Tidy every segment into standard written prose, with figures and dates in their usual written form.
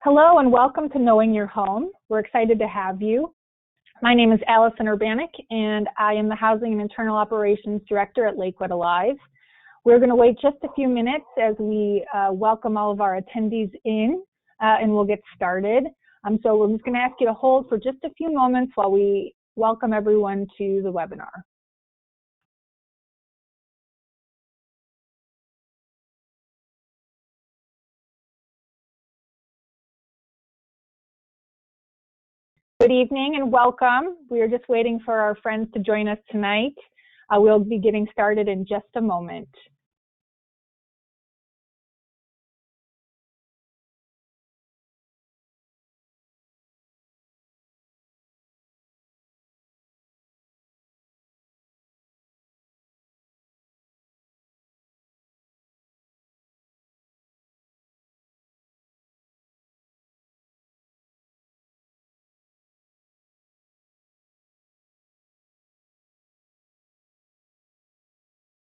Hello and welcome to Knowing Your Home. We're excited to have you. My name is Allison Urbanik and I am the Housing and Internal Operations Director at LakewoodAlive. We're going to wait just a few minutes as we welcome all of our attendees in and we'll get started. So we're just going to ask you to hold for just a few moments while we welcome everyone to the webinar. Good evening and welcome. We are just waiting for our friends to join us tonight. We'll be getting started in just a moment.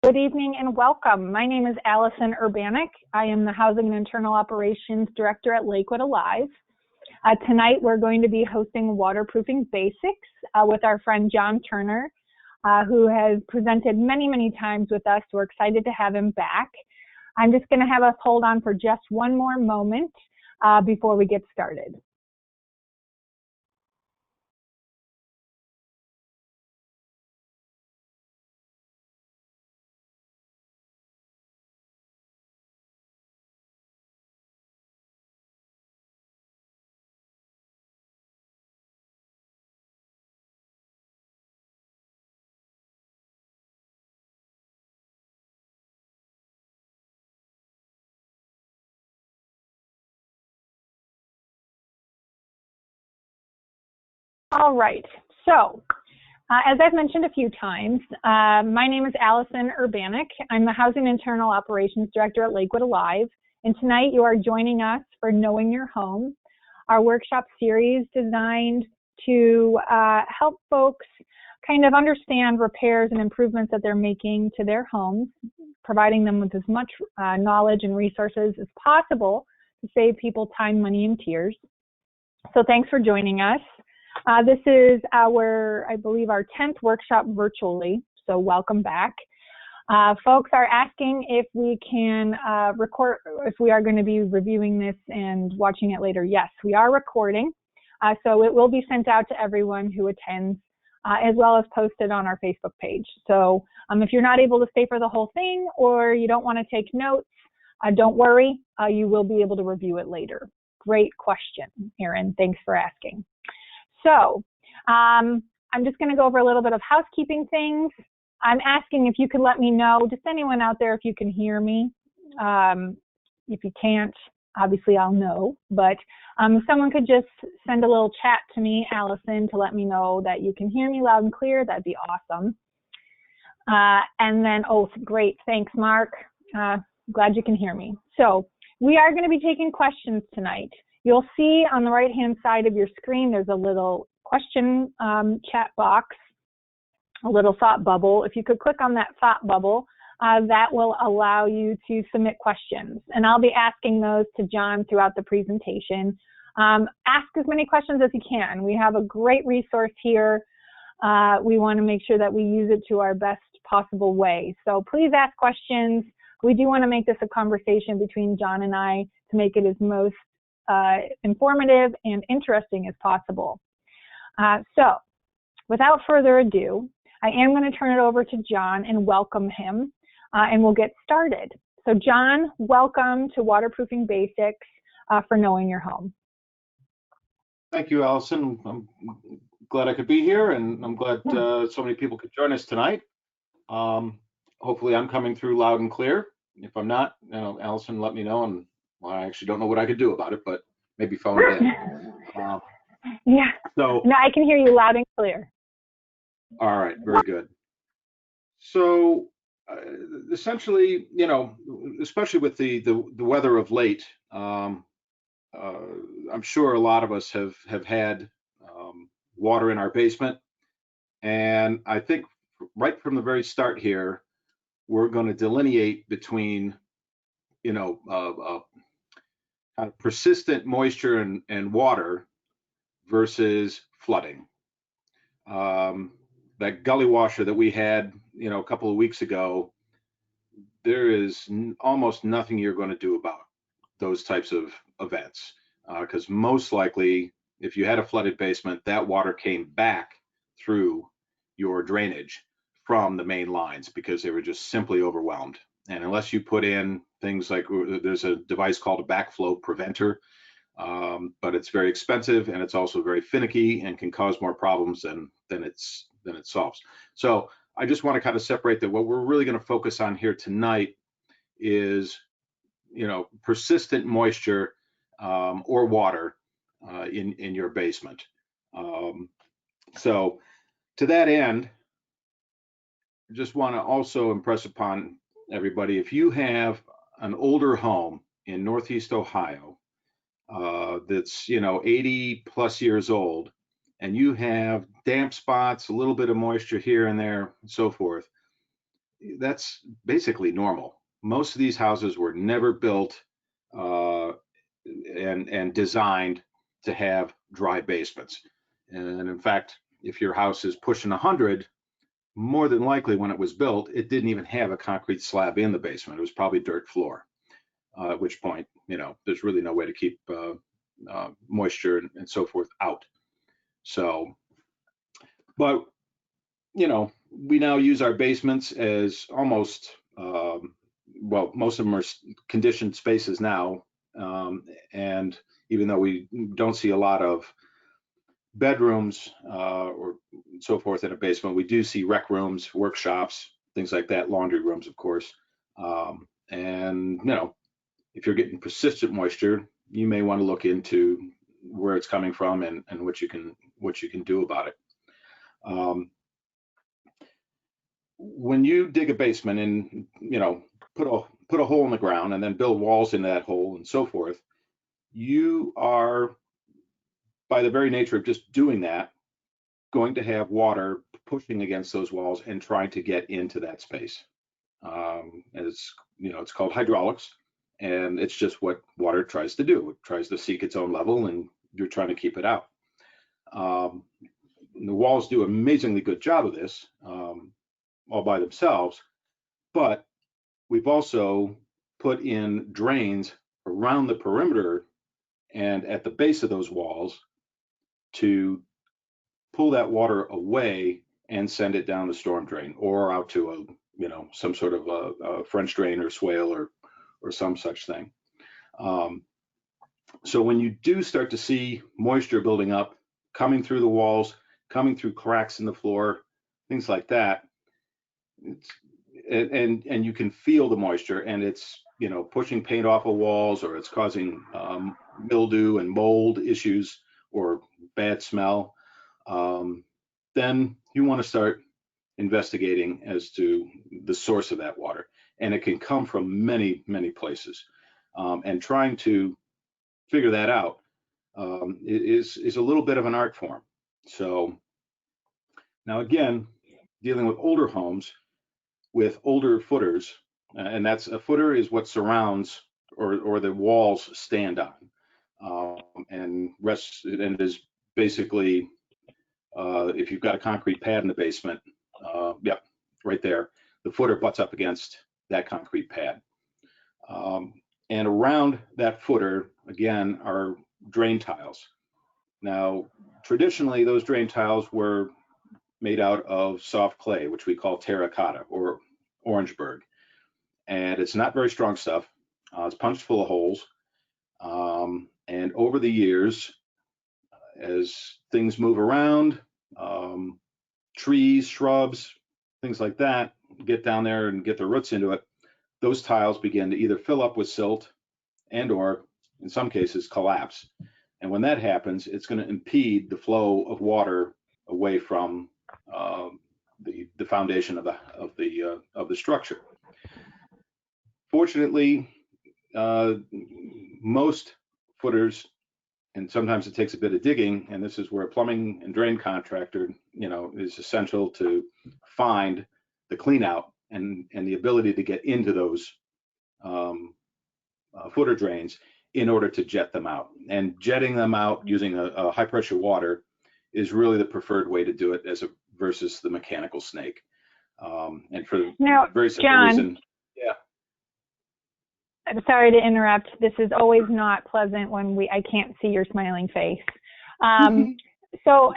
Good evening and welcome. My name is Allison Urbanik. I am the Housing and Internal Operations Director at LakewoodAlive. Tonight we're going to be hosting Waterproofing Basics with our friend John Turner, who has presented many times with us. We're excited to have him back. I'm just going to have us hold on for just one more moment before we get started. All right, so as I've mentioned a few times, my name is Allison Urbanik. I'm the Housing and Internal Operations Director at LakewoodAlive, and tonight you are joining us for Knowing Your Home, our workshop series designed to help folks kind of understand repairs and improvements that they're making to their homes, providing them with as much knowledge and resources as possible to save people time, money, and tears. So thanks for joining us. This is I believe our 10th workshop virtually, so welcome back. Folks are asking if we can record, if we are going to be reviewing this and watching it later. Yes, we are recording, so it will be sent out to everyone who attends, as well as posted on our Facebook page. So if you're not able to stay for the whole thing or you don't want to take notes, don't worry, you will be able to review it later. Great question, Erin. Thanks for asking. So I'm just going to go over a little bit of housekeeping things. I'm asking if you could let me know, just anyone out there, if you can hear me. If you can't, obviously I'll know. But if someone could just send a little chat to me, Allison, to let me know that you can hear me loud and clear, that'd be awesome. And then, oh, great. Thanks, Mark. Glad you can hear me. So we are going to be taking questions tonight. You'll see on the right-hand side of your screen, there's a little question chat box, a little thought bubble. If you could click on that thought bubble, that will allow you to submit questions. And I'll be asking those to John throughout the presentation. Ask as many questions as you can. We have a great resource here. We want to make sure that we use it to our best possible way. So please ask questions. We do want to make this a conversation between John and I to make it as most informative and interesting as possible. So without further ado, I am going to turn it over to John and welcome him, and we'll get started. So John, welcome to Waterproofing Basics for Knowing Your Home. Thank you, Allison. I'm glad I could be here, and I'm glad so many people could join us tonight. Hopefully I'm coming through loud and clear. If I'm not, Allison, let me know, and well, I actually don't know what I could do about it, but maybe phone it in. Yeah. So no, I can hear you loud and clear. All right, very good. So essentially, especially with the weather of late, I'm sure a lot of us have had water in our basement, and I think right from the very start here, we're going to delineate between persistent moisture and water versus flooding. That gully washer that we had, a couple of weeks ago, there is almost nothing you're going to do about those types of events, because most likely, if you had a flooded basement, that water came back through your drainage from the main lines because they were just simply overwhelmed. And unless you put in things like, there's a device called a backflow preventer, but it's very expensive and it's also very finicky and can cause more problems than it solves. So I just want to kind of separate that. What we're really going to focus on here tonight is, persistent moisture or water in your basement. So to that end, I just want to also impress upon everybody, if you have an older home in Northeast Ohio that's 80 plus years old, and you have damp spots, a little bit of moisture here and there, and so forth, that's basically normal. Most of these houses were never built and designed to have dry basements. And in fact, if your house is pushing 100, more than likely when it was built, it didn't even have a concrete slab in the basement. It was probably dirt floor, at which point, there's really no way to keep moisture and so forth out. So, but, we now use our basements as almost, well, most of them are conditioned spaces now. And even though we don't see a lot of bedrooms or so forth in a basement, we do see rec rooms, workshops, things like that, laundry rooms, of course. And if you're getting persistent moisture, you may want to look into where it's coming from and what you can do about it. When you dig a basement and put a hole in the ground and then build walls into that hole and so forth, you are, by the very nature of just doing that, going to have water pushing against those walls and trying to get into that space. It's called hydraulics, and it's just what water tries to do. It tries to seek its own level, and you're trying to keep it out. The walls do an amazingly good job of this all by themselves, but we've also put in drains around the perimeter and at the base of those walls to pull that water away and send it down the storm drain or out to some sort of a French drain or swale or some such thing. So when you do start to see moisture building up, coming through the walls, coming through cracks in the floor, things like that, and you can feel the moisture, and it's pushing paint off of walls, or it's causing mildew and mold issues or bad smell, then you want to start investigating as to the source of that water. And it can come from many, many places. And trying to figure that out is a little bit of an art form. So now again, dealing with older homes with older footers, and that's a footer is what surrounds or the walls stand on, and rests and is basically if you've got a concrete pad in the basement, yeah, right there, the footer butts up against that concrete pad. And around that footer, again, are drain tiles. Now, traditionally, those drain tiles were made out of soft clay, which we call terracotta or Orangeburg. And it's not very strong stuff. It's punched full of holes. And over the years, as things move around, trees, shrubs, things like that, get down there and get their roots into it, those tiles begin to either fill up with silt and or, in some cases, collapse. And when that happens, it's going to impede the flow of water away from the foundation of the structure. Fortunately, most footers, and sometimes it takes a bit of digging, and this is where a plumbing and drain contractor, is essential to find the clean out and the ability to get into those footer drains, in order to jet them out. And jetting them out using a high pressure water is really the preferred way to do it versus the mechanical snake. And for Now, very simple John, reason. Yeah. I'm sorry to interrupt. This is always not pleasant when I can't see your smiling face. So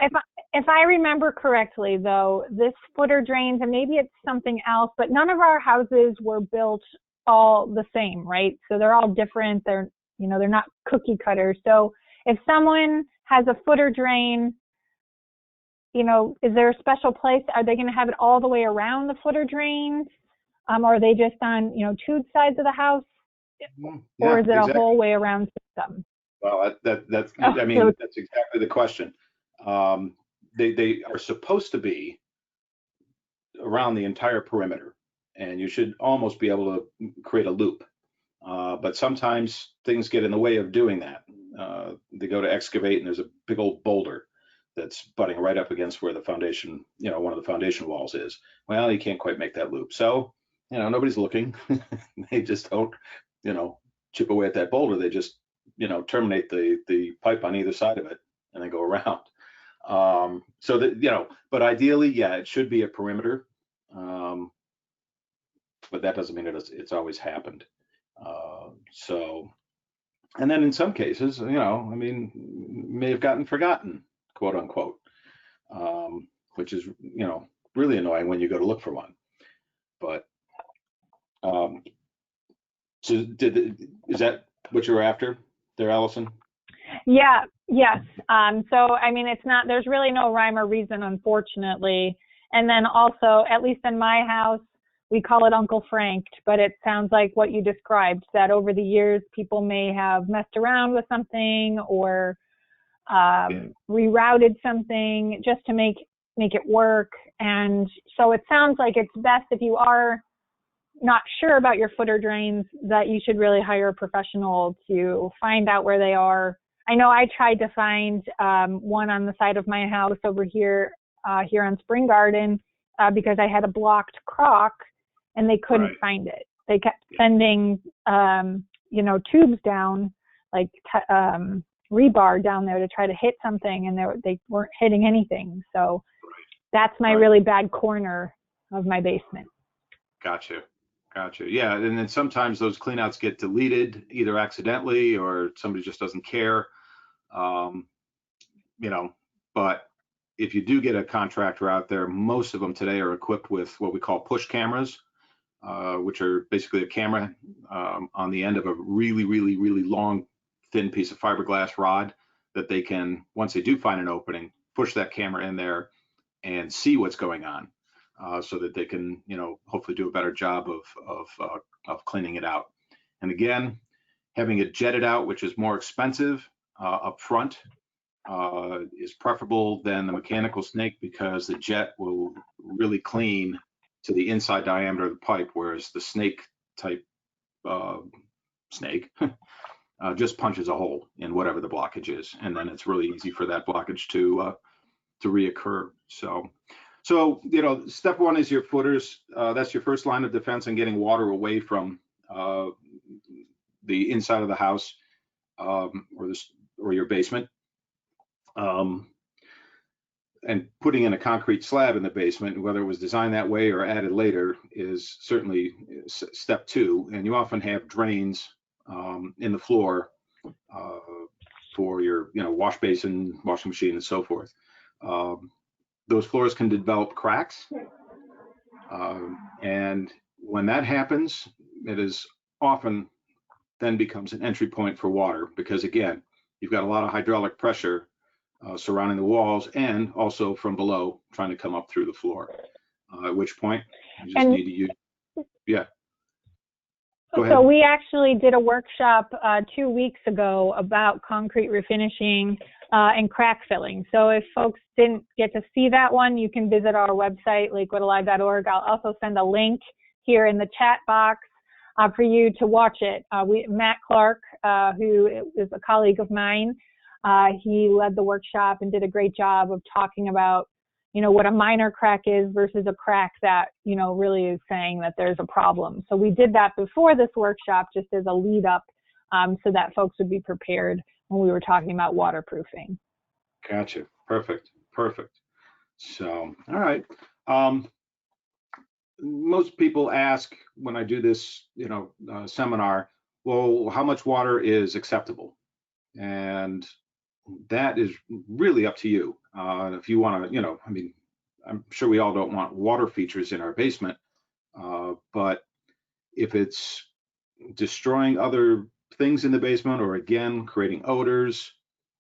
if I remember correctly, though, this footer drains, and maybe it's something else, but none of our houses were built all the same, right? So they're all different. They're not cookie cutters. So if someone has a footer drain, is there a special place? Are they going to have it all the way around the footer drains? Or are they just on, two sides of the house? Yeah, or is it exactly. a whole way around system? Well, that's exactly the question. They are supposed to be around the entire perimeter, and you should almost be able to create a loop. But sometimes things get in the way of doing that. They go to excavate, and there's a big old boulder that's butting right up against where the foundation, one of the foundation walls is. Well, you can't quite make that loop. So, nobody's looking. They just don't, chip away at that boulder. They just, terminate the pipe on either side of it and then go around. So that, but ideally, yeah, it should be a perimeter. But that doesn't mean it's always happened. And then in some cases, may have gotten forgotten, quote unquote, which is, really annoying when you go to look for one. But so is that what you were after there, Allison? Yeah, yes. So, there's really no rhyme or reason, unfortunately. And then also, at least in my house, we call it Uncle Franked, but it sounds like what you described, that over the years, people may have messed around with something or rerouted something just to make it work. And so it sounds like it's best, if you are not sure about your footer drains, that you should really hire a professional to find out where they are. I know I tried to find one on the side of my house over here on Spring Garden because I had a blocked crock and they couldn't find it. They kept sending, tubes down, like rebar down there to try to hit something, and they weren't hitting anything. So that's my really bad corner of my basement. Gotcha. Yeah, and then sometimes those cleanouts get deleted either accidentally or somebody just doesn't care. But if you do get a contractor out there, most of them today are equipped with what we call push cameras, which are basically a camera on the end of a really, really, really long, thin piece of fiberglass rod that they can, once they do find an opening, push that camera in there and see what's going on. So that they can, hopefully do a better job of cleaning it out. And again, having it jetted out, which is more expensive up front, is preferable than the mechanical snake, because the jet will really clean to the inside diameter of the pipe, whereas the snake type snake just punches a hole in whatever the blockage is, and then it's really easy for that blockage to reoccur. So, step one is your footers. That's your first line of defense on getting water away from the inside of the house or your basement. And putting in a concrete slab in the basement, whether it was designed that way or added later, is certainly step two. And you often have drains in the floor for your, wash basin, washing machine, and so forth. Those floors can develop cracks. And when that happens, it is often then becomes an entry point for water, because again, you've got a lot of hydraulic pressure surrounding the walls and also from below trying to come up through the floor, at which point you just need to use, Go ahead. So we actually did a workshop 2 weeks ago about concrete refinishing and crack filling. So if folks didn't get to see that one, you can visit our website, LakewoodAlive.org. I'll also send a link here in the chat box for you to watch it. Matt Clark, who is a colleague of mine, he led the workshop and did a great job of talking about, what a minor crack is versus a crack that, really is saying that there's a problem. So we did that before this workshop, just as a lead up so that folks would be prepared when we were talking about waterproofing. Gotcha. Perfect. Perfect. So, all right. Most people ask when I do this, seminar, well, how much water is acceptable? And that is really up to you. If you want to, I mean, I'm sure we all don't want water features in our basement, but if it's destroying other things in the basement, or again, creating odors,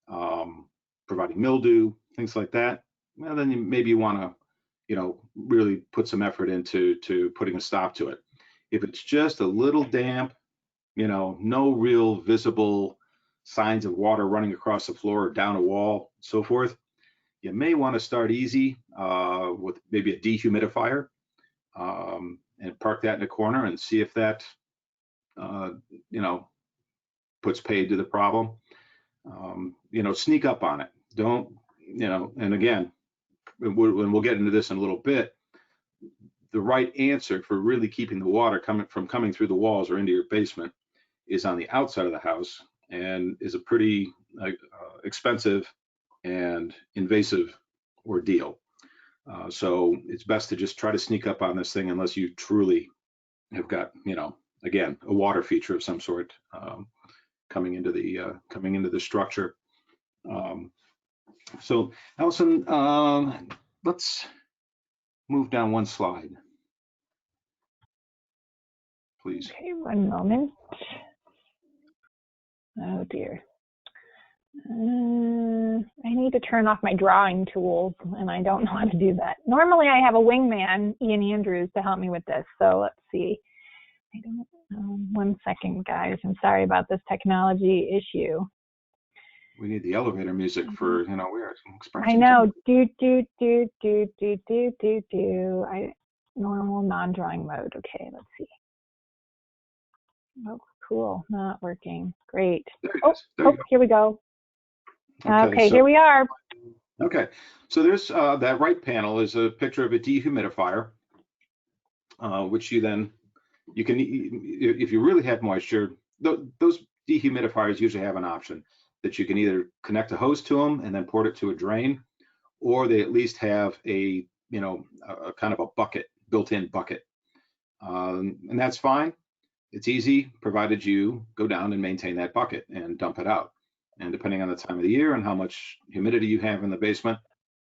providing mildew, things like that, well, then maybe you want to, really put some effort into putting a stop to it. If it's just a little damp, no real visible signs of water running across the floor or down a wall, so forth, you may want to start easy with maybe a dehumidifier, and park that in a corner and see if that, puts paid to the problem. Sneak up on it. Don't, and again, we'll get into this in a little bit, the right answer for really keeping the water coming through the walls or into your basement is on the outside of the house, and is a pretty expensive and invasive ordeal. So it's best to just try to sneak up on this thing unless you truly have got, again, a water feature of some sort coming into the structure. So Allison, let's move down one slide, please. Okay, one moment. Oh dear. I need to turn off my drawing tools, and I don't know how to do that. Normally I have a wingman, Ian Andrews, to help me with this. So let's see. I don't. 1 second, guys. I'm sorry about this technology issue. We need the elevator music for, we're experiencing. I know. Do. Normal non-drawing mode. Okay, let's see. Oh, cool. Not working. Great. Here we go. Okay, so, here we are. Okay, so there's that right panel is a picture of a dehumidifier, which you can, if you really have moisture, those dehumidifiers usually have an option that you can either connect a hose to them and then port it to a drain, or they at least have a kind of a bucket, built-in bucket, and that's fine. It's easy, provided you go down and maintain that bucket and dump it out. And depending on the time of the year and how much humidity you have in the basement,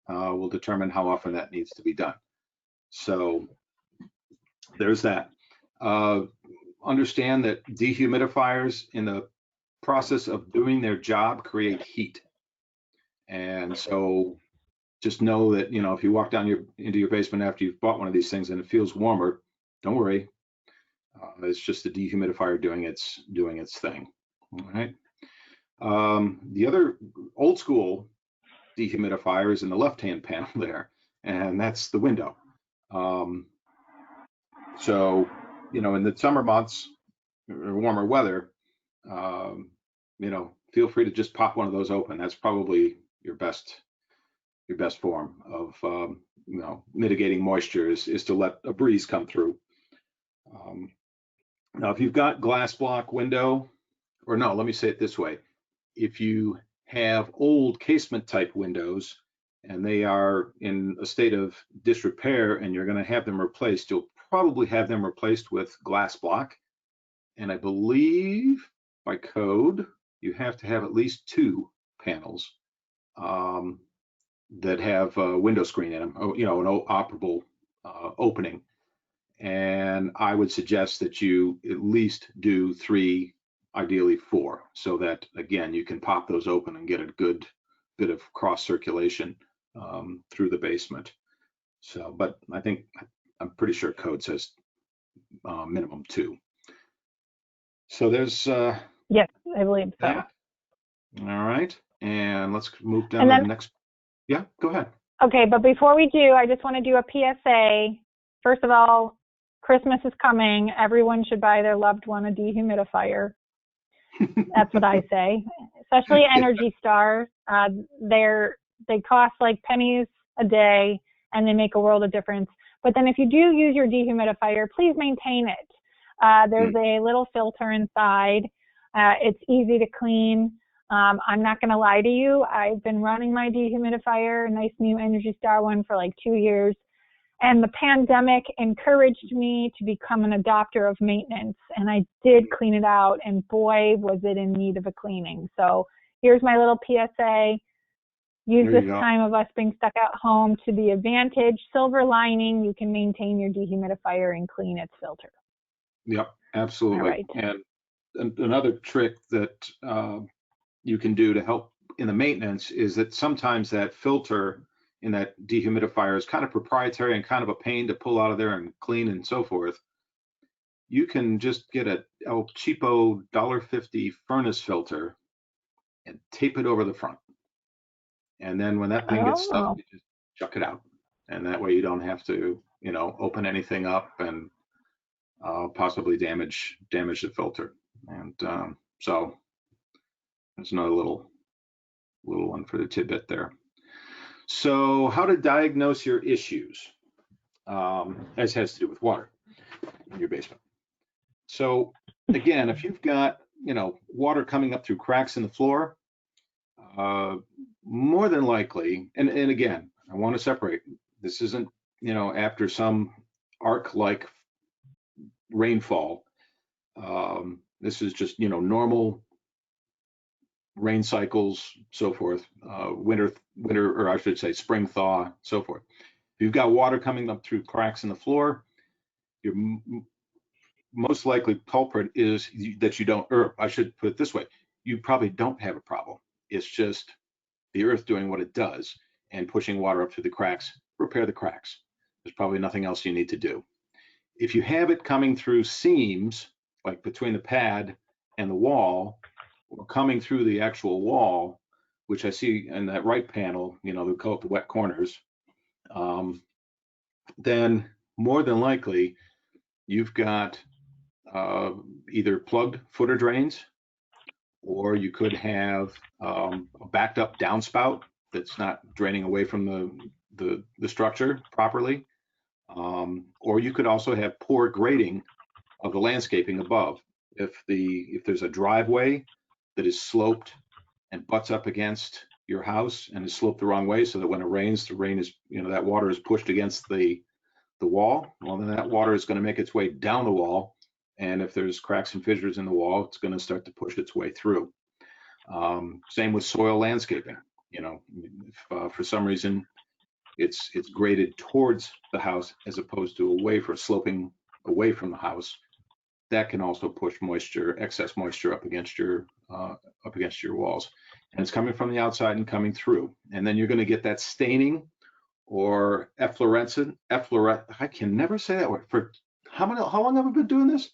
will determine how often that needs to be done. So there's that. Understand that dehumidifiers, in the process of doing their job, create heat. And so just know that, if you walk down into your basement after you've bought one of these things and it feels warmer, don't worry. It's just the dehumidifier doing its thing. All right. The other old school dehumidifier is in the left-hand panel there, and that's the window. So, in the summer months or warmer weather, feel free to just pop one of those open. That's probably your best form of, mitigating moisture is to let a breeze come through. Now, if you've got glass block window, or no, let me say it this way. If you have old casement type windows and they are in a state of disrepair and you're going to have them replaced, you'll probably have them replaced with glass block. And I believe by code, you have to have at least 2 panels that have a window screen in them, an operable opening. And I would suggest that you at least do 3, ideally 4, so that, again, you can pop those open and get a good bit of cross circulation through the basement. So, but I'm pretty sure code says minimum 2. So there's yes, I believe so. That. All right, and let's move down to the next. Yeah, go ahead. Okay, but before we do, I just want to do a PSA. First of all, Christmas is coming. Everyone should buy their loved one a dehumidifier. That's what I say. Especially Energy Star. They cost like pennies a day, and they make a world of difference. But then if you do use your dehumidifier, please maintain it. There's a little filter inside. It's easy to clean. I'm not going to lie to you. I've been running my dehumidifier, a nice new Energy Star one, for like 2 years. And the pandemic encouraged me to become an adopter of maintenance. And I did clean it out, and boy, was it in need of a cleaning. So here's my little PSA. Use this time of us being stuck at home to the advantage. Silver lining, you can maintain your dehumidifier and clean its filter. Yep, absolutely. All right. And another trick that you can do to help in the maintenance is that sometimes that filter in that dehumidifier is kind of proprietary and kind of a pain to pull out of there and clean and so forth. You can just get a El Cheapo $1.50 furnace filter and tape it over the front. And then when that thing gets stuck, you just chuck it out. And that way you don't have to, you know, open anything up and possibly damage the filter. And so there's another little one for the tidbit there. So how to diagnose your issues, as has to do with water in your basement. So again, if you've got, you know, water coming up through cracks in the floor, more than likely, and again, I want to separate, this isn't, you know, after some arc-like rainfall. This is just, you know, normal rain cycles, so forth, winter, or I should say spring thaw, so forth. If you've got water coming up through cracks in the floor, your most likely culprit is that you don't, or I should put it this way, you probably don't have a problem. It's just the earth doing what it does and pushing water up through the cracks. Repair the cracks. There's probably nothing else you need to do. If you have it coming through seams, like between the pad and the wall, or coming through the actual wall, which I see in that right panel, you know, they call it the wet corners, then more than likely you've got either plugged footer drains, or you could have a backed up downspout that's not draining away from the structure properly. Or you could also have poor grading of the landscaping above. If there's a driveway that is sloped and butts up against your house and is sloped the wrong way, so that when it rains, the rain is, you know, that water is pushed against the wall, well, then that water is going to make its way down the wall. And if there's cracks and fissures in the wall, it's going to start to push its way through. Same with soil landscaping. You know, if for some reason it's graded towards the house as opposed to sloping away from the house, that can also push excess moisture up against your walls. And it's coming from the outside and coming through. And then you're going to get that staining or efflorescent. I can never say that word. For how long have I been doing this?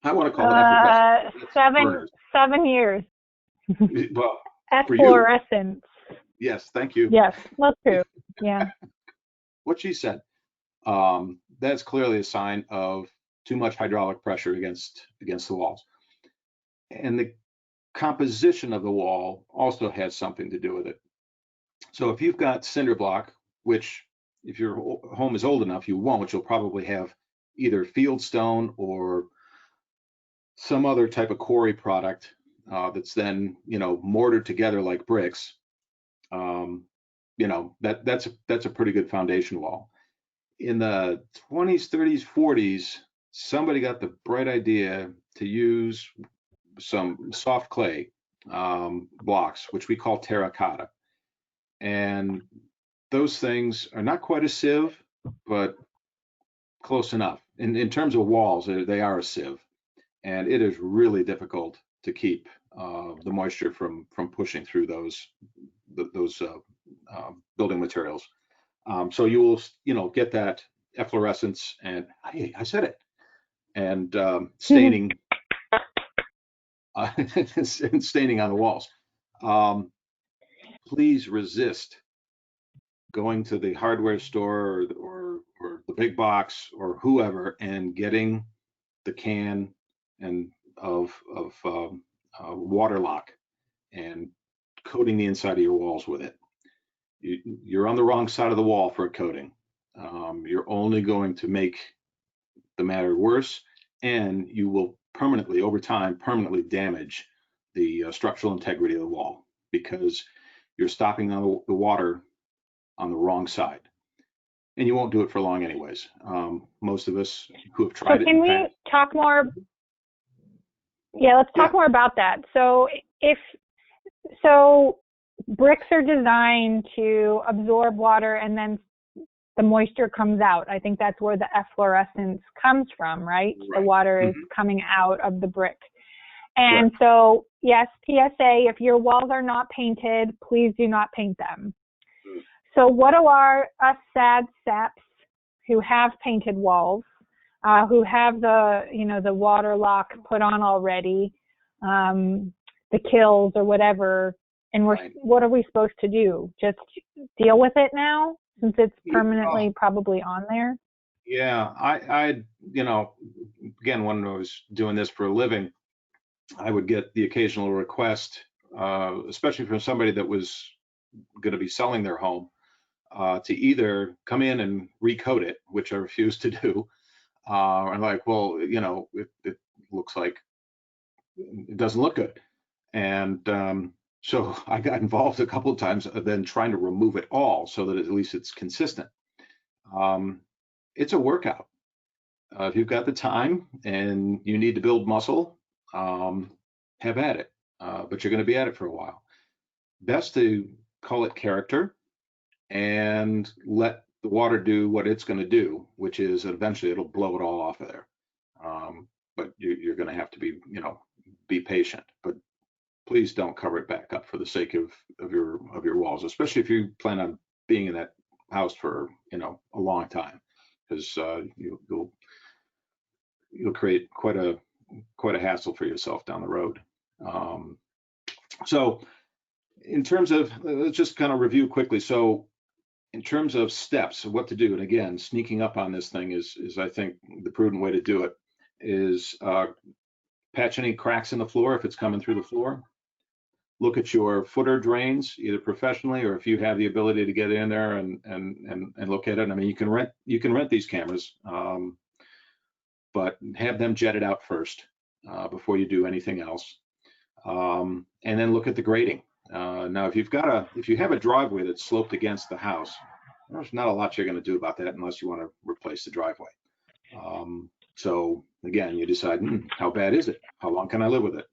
I want to call it efflorescent. 7 years. Well, efflorescence. Yes, thank you. Yes, that's true. Yeah. What she said. That's clearly a sign of too much hydraulic pressure against the walls. And the composition of the wall also has something to do with it. So if you've got cinder block, which if your home is old enough, you won't, you'll probably have either field stone or some other type of quarry product that's then, you know, mortared together like bricks. You know, that's a pretty good foundation wall. In the 20s, 30s, 40s, somebody got the bright idea to use some soft clay blocks, which we call terracotta. And those things are not quite a sieve, but close enough. In terms of walls, they are a sieve. And it is really difficult to keep the moisture from pushing through those building materials. So you will, you know, get that efflorescence and I said it, and staining, staining on the walls. Please resist going to the hardware store or the big box or whoever and getting the can and of Waterlock and coating the inside of your walls with it. You're on the wrong side of the wall for a coating. You're only going to make the matter worse, and you will permanently, over time, permanently damage the structural integrity of the wall, because you're stopping the water on the wrong side. And you won't do it for long anyways. Most of us who have tried it. Can we talk more? Yeah, let's talk more about that. So bricks are designed to absorb water and then the moisture comes out. I think that's where the efflorescence comes from, right? The water is coming out of the brick. And so, yes, PSA, if your walls are not painted, please do not paint them. So what do us sad saps who have painted walls, who have the water lock put on already, the kills or whatever, and what are we supposed to do? Just deal with it now, since it's permanently probably on there? Yeah, I again, when I was doing this for a living, I would get the occasional request, especially from somebody that was going to be selling their home, to either come in and recoat it, which I refuse to do. I'm like, well, it looks like it doesn't look good. And so I got involved a couple of times, then trying to remove it all so that at least it's consistent. It's a workout. If you've got the time and you need to build muscle, have at it. But you're going to be at it for a while. Best to call it character and let the water do what it's going to do, which is eventually it'll blow it all off of there. But you're going to have to be patient. But please don't cover it back up for the sake of your walls, especially if you plan on being in that house for a long time, because you'll create quite a hassle for yourself down the road. So in terms of, let's just kind of review quickly. So in terms of steps of what to do, and again, sneaking up on this thing is I think the prudent way to do it, is patch any cracks in the floor if it's coming through the floor. Look at your footer drains, either professionally or if you have the ability to get in there and look at it. I mean, you can rent these cameras, but have them jetted out first before you do anything else. And then look at the grading. Now, if you have a driveway that's sloped against the house, there's not a lot you're going to do about that unless you want to replace the driveway. So again, you decide, how bad is it? How long can I live with it?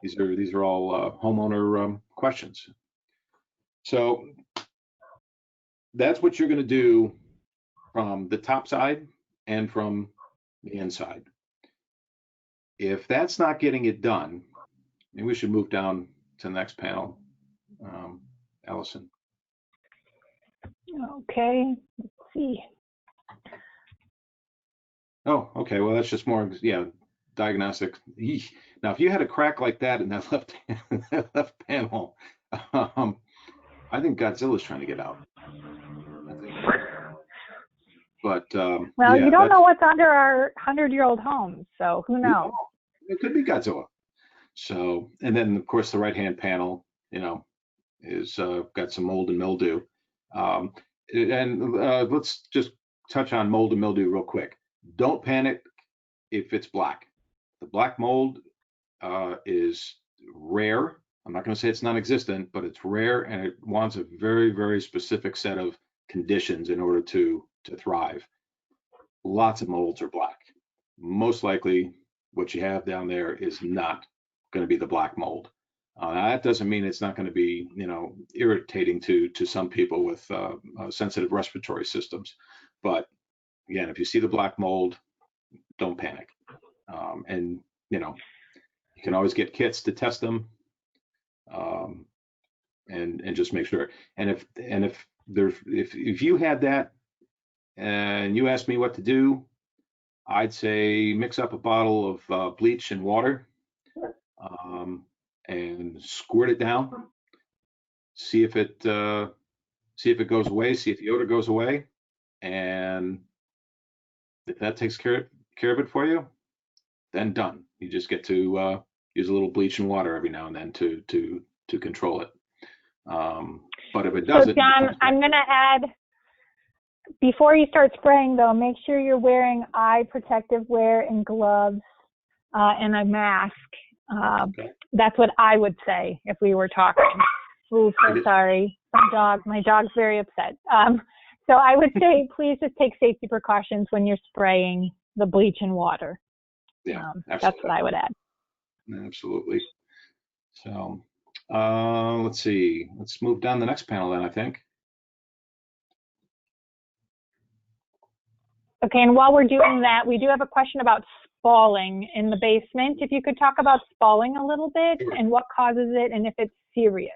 These are all homeowner questions. So that's what you're going to do from the top side and from the inside. If that's not getting it done, maybe we should move down to the next panel, Allison. Okay, let's see. Oh, okay. Well, that's just more, diagnostic. Now, if you had a crack like that in that left panel, I think Godzilla's trying to get out. But well, you don't know what's under our 100-year-old homes, so who knows? It could be Godzilla. So, and then of course the right-hand panel, is got some mold and mildew. And let's just touch on mold and mildew real quick. Don't panic if it's black. The black mold is rare. I'm not going to say it's non-existent, but it's rare, and it wants a very, very specific set of conditions in order to thrive. Lots of molds are black. Most likely what you have down there is not going to be the black mold. That doesn't mean it's not going to be, irritating to some people with sensitive respiratory systems. But again, if you see the black mold, don't panic. And you can always get kits to test them, and just make sure. And if you had that and you asked me what to do, I'd say mix up a bottle of bleach and water, and squirt it down. See if it goes away. See if the odor goes away, and if that takes care of it for you, then done. You just get to use a little bleach and water every now and then to control it. But if it doesn't, so John, I'm going to add, before you start spraying though, make sure you're wearing eye protective wear and gloves and a mask. Okay. That's what I would say if we were talking. Ooh, so sorry. My dog's very upset. So I would say please just take safety precautions when you're spraying the bleach and water. Yeah, that's what I would add. Absolutely. So let's see. Let's move down the next panel then, I think. Okay, and while we're doing that, we do have a question about spalling in the basement. If you could talk about spalling a little bit and what causes it and if it's serious.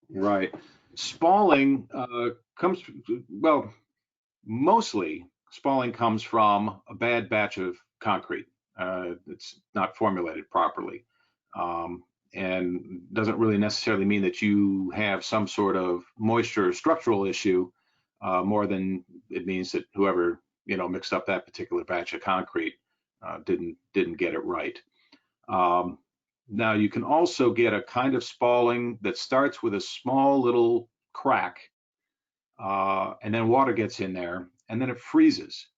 Right. Spalling comes, well, mostly spalling comes from a bad batch of concrete. It's not formulated properly. And doesn't really necessarily mean that you have some sort of moisture or structural issue, more than it means that whoever mixed up that particular batch of concrete didn't get it right. Now you can also get a kind of spalling that starts with a small little crack, and then water gets in there, and then it freezes.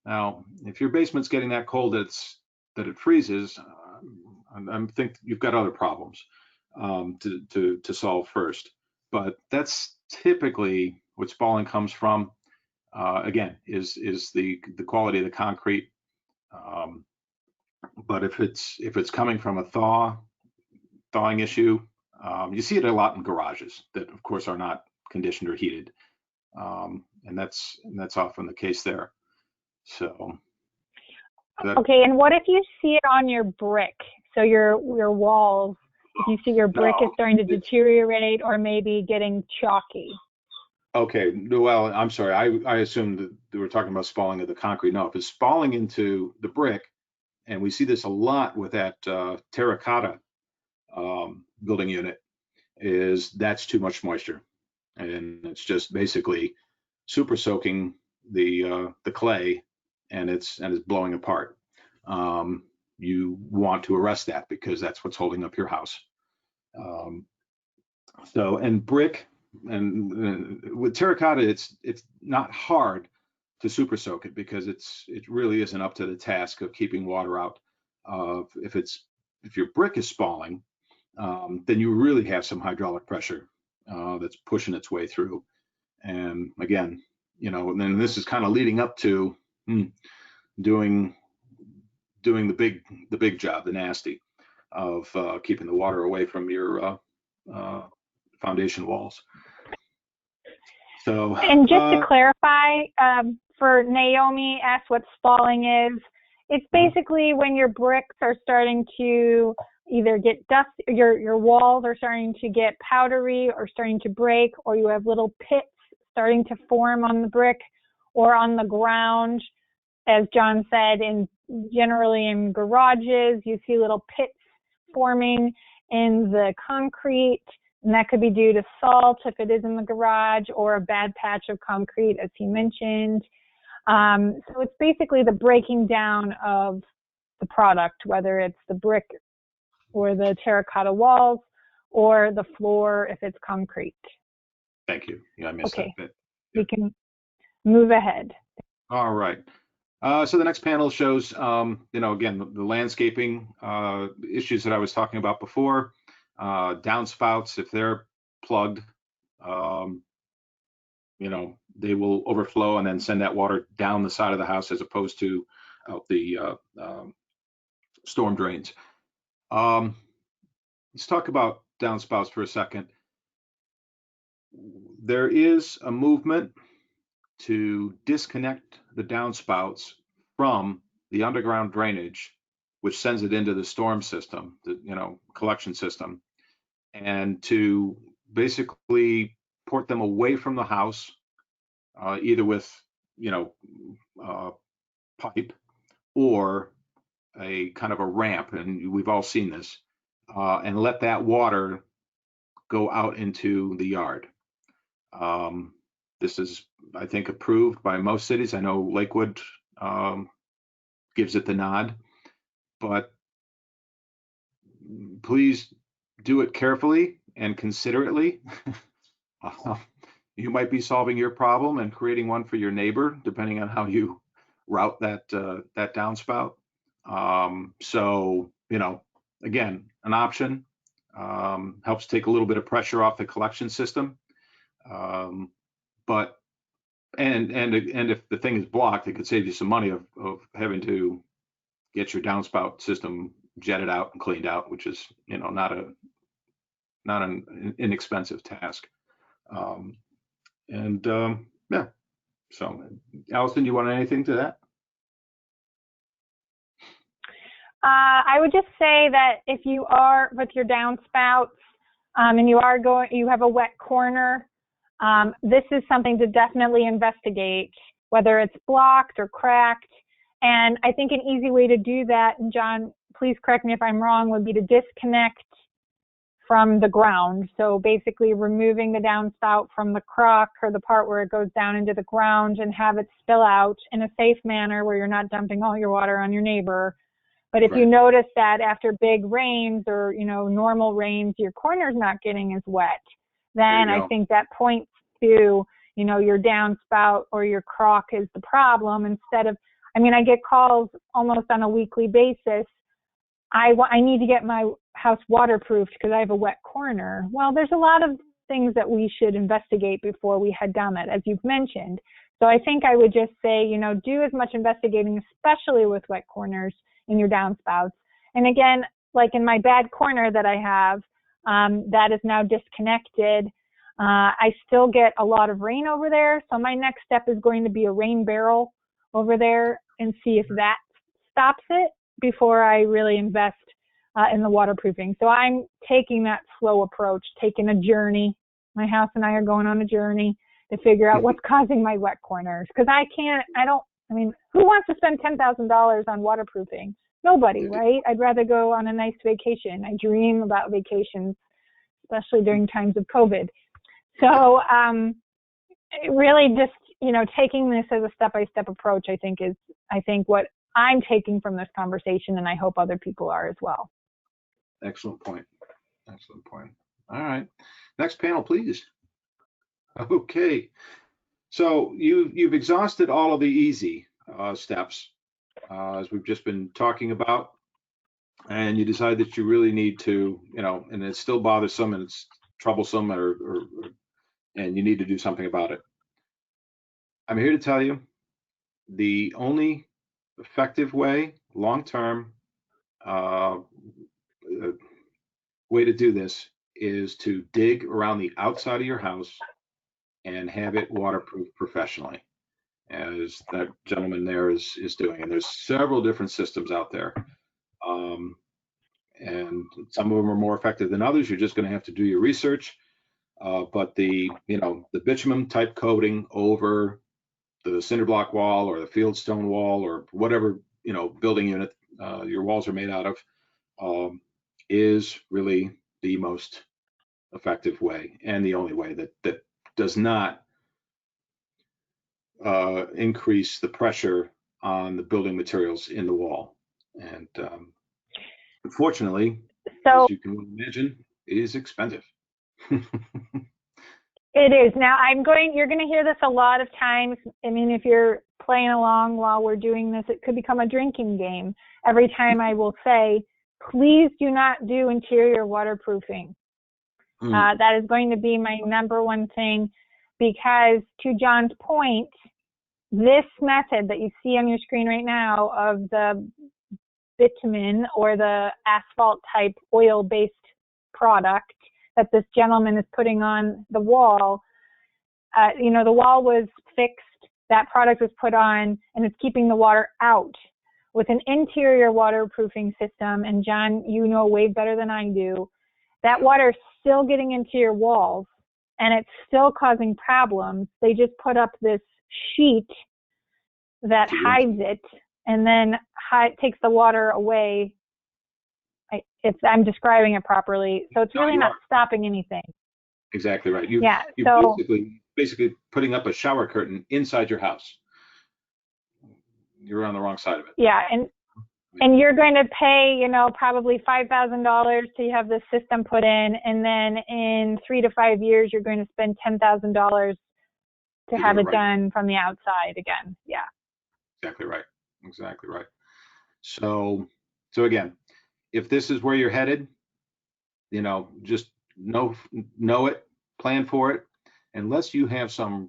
Now, if your basement's getting that cold that it freezes, I think you've got other problems to solve first. But that's typically what spalling comes from. Again, is the quality of the concrete. But if it's coming from a thawing issue, you see it a lot in garages that, of course, are not conditioned or heated, and that's often the case there. So. Okay, and what if you see it on your brick? So your walls, if you see your brick is starting to deteriorate or maybe getting chalky. Okay, well, I'm sorry. I assumed that we were talking about spalling of the concrete. No, if it's spalling into the brick, and we see this a lot with that terracotta building unit, that's too much moisture, and it's just basically super soaking the clay, and it's blowing apart. You want to arrest that because that's what's holding up your house. So, and brick and with terracotta, it's not hard to super soak it because it really isn't up to the task of keeping water out. If your brick is spalling, then you really have some hydraulic pressure that's pushing its way through. And again, then this is kind of leading up to doing the big job, the nasty, of keeping the water away from your foundation walls. So, and just to clarify, for Naomi asked what spalling is. It's basically when your bricks are starting to either get dust, your walls are starting to get powdery or starting to break, or you have little pits starting to form on the brick or on the ground. As John said, generally in garages, you see little pits forming in the concrete, and that could be due to salt if it is in the garage, or a bad patch of concrete, as he mentioned. So it's basically the breaking down of the product, whether it's the brick or the terracotta walls or the floor if it's concrete. Thank you. Yeah, I missed that bit. We can move ahead. All right. So the next panel shows, again, the landscaping issues that I was talking about before. Downspouts, if they're plugged, they will overflow and then send that water down the side of the house as opposed to out the storm drains. Let's talk about downspouts for a second. There is a movement to disconnect the downspouts from the underground drainage, which sends it into the storm system, the collection system, and to basically port them away from the house, either with pipe or a kind of a ramp, and we've all seen this, and let that water go out into the yard. This is, I think, approved by most cities. I know Lakewood gives it the nod, but please do it carefully and considerately. You might be solving your problem and creating one for your neighbor, depending on how you route that downspout. So, again, an option, helps take a little bit of pressure off the collection system. But if the thing is blocked, it could save you some money of having to get your downspout system jetted out and cleaned out, which is, not an inexpensive task. Yeah. So, Allison, you want anything to that? I would just say that if you are with your downspouts and you have a wet corner, this is something to definitely investigate, whether it's blocked or cracked. And I think an easy way to do that, and John, please correct me if I'm wrong, would be to disconnect from the ground. So basically removing the downspout from the crock or the part where it goes down into the ground and have it spill out in a safe manner where you're not dumping all your water on your neighbor. But if you notice that after big rains or, normal rains, your corner's not getting as wet, then I think that points to, your downspout or your crock is the problem instead of, I get calls almost on a weekly basis. I need to get my house waterproofed because I have a wet corner. Well, there's a lot of things that we should investigate before we head down that, as you've mentioned. So I think I would just say, do as much investigating, especially with wet corners in your downspouts. And again, like in my bad corner that I have, that is now disconnected. I still get a lot of rain over there. So my next step is going to be a rain barrel over there and see if that stops it before I really invest in the waterproofing. So I'm taking that slow approach, taking a journey. My house and I are going on a journey to figure out what's causing my wet corners. Because who wants to spend $10,000 on waterproofing? Nobody, right? I'd rather go on a nice vacation. I dream about vacations, especially during times of COVID. So really just, taking this as a step-by-step approach, I think what I'm taking from this conversation, and I hope other people are as well. Excellent point. Excellent point. All right. Next panel, please. Okay. So you've exhausted all of the easy steps, as we've just been talking about, and you decide that you really need to, and it's still bothersome and it's troublesome, and you need to do something about it. I'm here to tell you the only effective way, long-term way to do this is to dig around the outside of your house and have it waterproof professionally, as that gentleman there is doing. And there's several different systems out there. And some of them are more effective than others. You're just going to have to do your research. But the bitumen type coating over the cinder block wall or the fieldstone wall or whatever, building unit your walls are made out of, is really the most effective way and the only way that does not increase the pressure on the building materials in the wall. And unfortunately, as you can imagine, it is expensive. It is. Now, you're going to hear this a lot of times. If you're playing along while we're doing this, it could become a drinking game. Every time I will say, please do not do interior waterproofing. That is going to be my number one thing, because to John's point, this method that you see on your screen right now of the bitumen or the asphalt type oil-based product that this gentleman is putting on the wall, the wall was fixed, that product was put on, and it's keeping the water out. With an interior waterproofing system, and John, you know way better than I do, that water is still getting into your walls, and it's still causing problems. They just put up this sheet that hides it, and then takes the water away. I'm describing it properly, so it's really not stopping anything. Exactly right. You're basically putting up a shower curtain inside your house. You're on the wrong side of it. Yeah, and you're going to pay, probably $5,000 to have this system put in, and then in 3 to 5 years, you're going to spend $10,000 to have it done from the outside again. Yeah. Exactly right. Exactly right. So again, if this is where you're headed, you know, just know it, plan for it. Unless you have something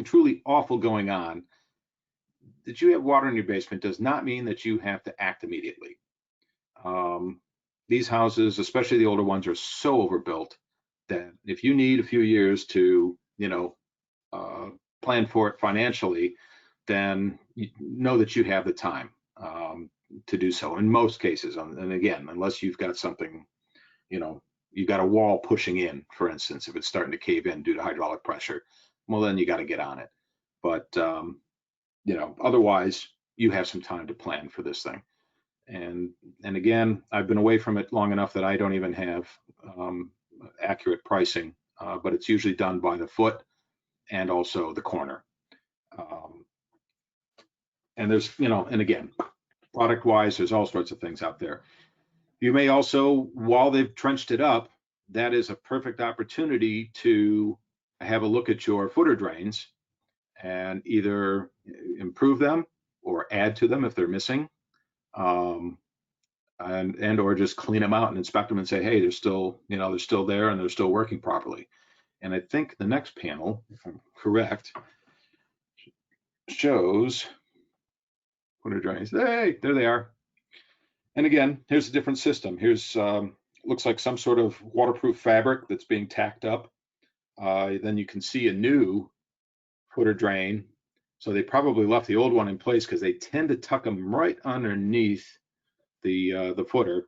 truly awful going on, that you have water in your basement does not mean that you have to act immediately. These houses, especially the older ones, are so overbuilt that if you need a few years to, you know, plan for it financially, then you know that you have the time to do so in most cases. And again, unless you've got something, you know, you've got a wall pushing in, for instance, if it's starting to cave in due to hydraulic pressure, well, then you got to get on it. But, you know, otherwise, you have some time to plan for this thing. And again, I've been away from it long enough that I don't even have accurate pricing, but it's usually done by the foot and also the corner. And there's, you know, and again, product wise, there's all sorts of things out there. You may also, while they've trenched it up, that is a perfect opportunity to have a look at your footer drains and either improve them or add to them if they're missing. And or just clean them out and inspect them and say, hey, they're still, you know, they're still there and they're still working properly. And I think the next panel, if I'm correct, shows footer drains. Hey, there they are. And again, here's a different system. Here's looks like some sort of waterproof fabric that's being tacked up. Then you can see a new footer drain. So they probably left the old one in place because they tend to tuck them right underneath the footer.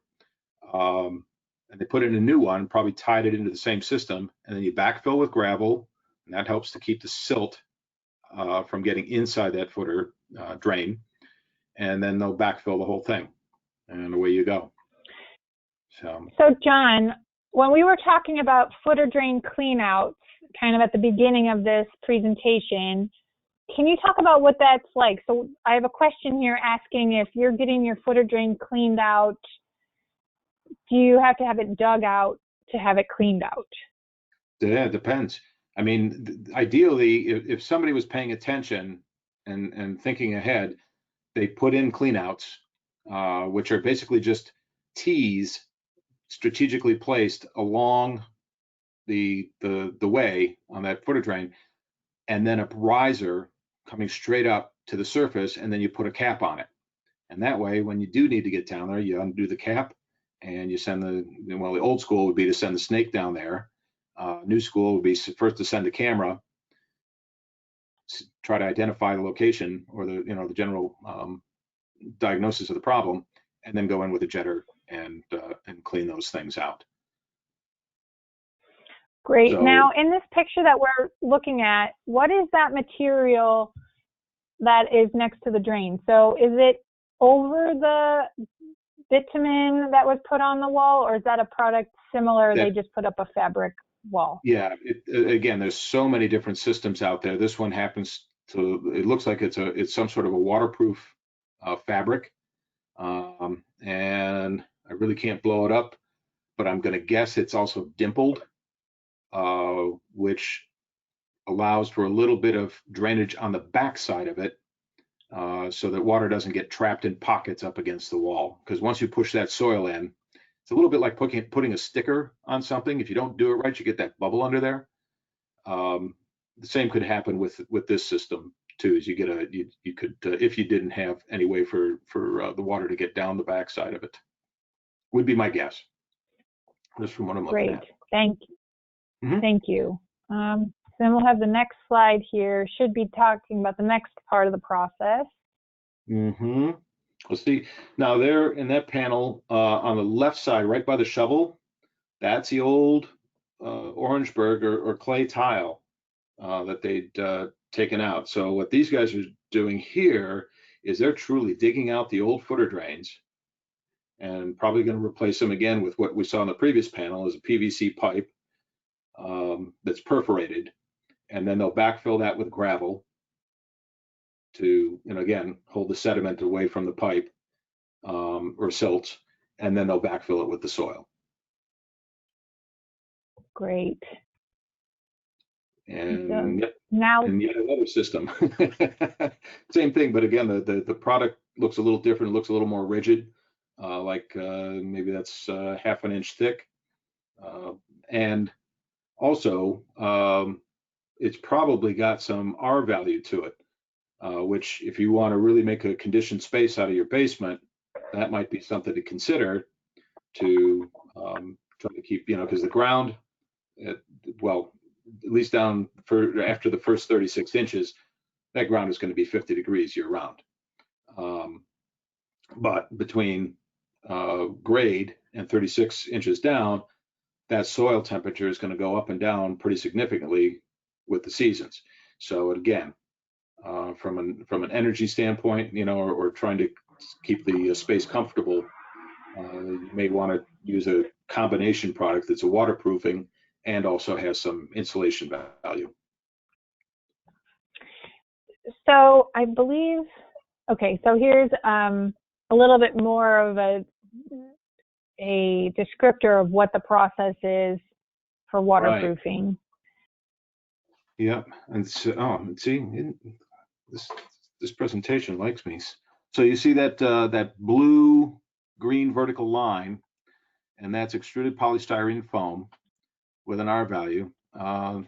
And they put in a new one, probably tied it into the same system, and then you backfill with gravel, and that helps to keep the silt from getting inside that footer drain. And then they'll backfill the whole thing, and away you go. So John, when we were talking about footer drain cleanouts, kind of at the beginning of this presentation, can you talk about what that's like? So I have a question here asking if you're getting your footer drain cleaned out, do you have to have it dug out to have it cleaned out? Yeah, it depends. I mean, ideally, if somebody was paying attention and thinking ahead, they put in cleanouts, which are basically just tees strategically placed along the way on that footer drain, and then a riser coming straight up to the surface, and then you put a cap on it. And that way, when you do need to get down there, you undo the cap and you send the old school would be to send the snake down there. New school would be first to send the camera, try to identify the location or the general diagnosis of the problem, and then go in with a jetter and clean those things out. Great. So, now, in this picture that we're looking at, what is that material that is next to the drain? So is it over the bitumen that was put on the wall, or is that a product similar? They just put up a fabric wall? Yeah, again, there's so many different systems out there. This one happens to, it looks like it's some sort of a waterproof fabric. And I really can't blow it up, but I'm going to guess it's also dimpled, which allows for a little bit of drainage on the back side of it, so that water doesn't get trapped in pockets up against the wall. Because once you push that soil in, it's a little bit like putting a sticker on something. If you don't do it right, you get that bubble under there. The same could happen with this system too. Is you get you could if you didn't have any way for the water to get down the back side of it, would be my guess. Just from what I'm looking at. Great, thank you. Mm-hmm. Thank you. Then we'll have the next slide here. Should be talking about the next part of the process. Mm-hmm. Let's see. Now there in that panel on the left side, right by the shovel, that's the old Orangeburg or clay tile that they'd taken out. So what these guys are doing here is they're truly digging out the old footer drains and probably going to replace them again with what we saw in the previous panel, is a PVC pipe that's perforated, and then they'll backfill that with gravel to, again, hold the sediment away from the pipe or silts, and then they'll backfill it with the soil. Great. and now yet another system. Same thing, but again, the product looks a little different. It looks a little more rigid, maybe that's half an inch thick, and also it's probably got some R value to it, which if you want to really make a conditioned space out of your basement, that might be something to consider to try to keep, because the ground, well, at least down for after the first 36 inches, that ground is going to be 50 degrees year round. But between grade and 36 inches down, that soil temperature is going to go up and down pretty significantly with the seasons. So again, from an energy standpoint, or trying to keep the space comfortable, you may want to use a combination product that's a waterproofing and also has some insulation value. So I believe, okay, so here's a little bit more of a descriptor of what the process is for waterproofing. Right. Yep, and so, see, this presentation likes me. So you see that that blue-green vertical line, and that's extruded polystyrene foam with an R value to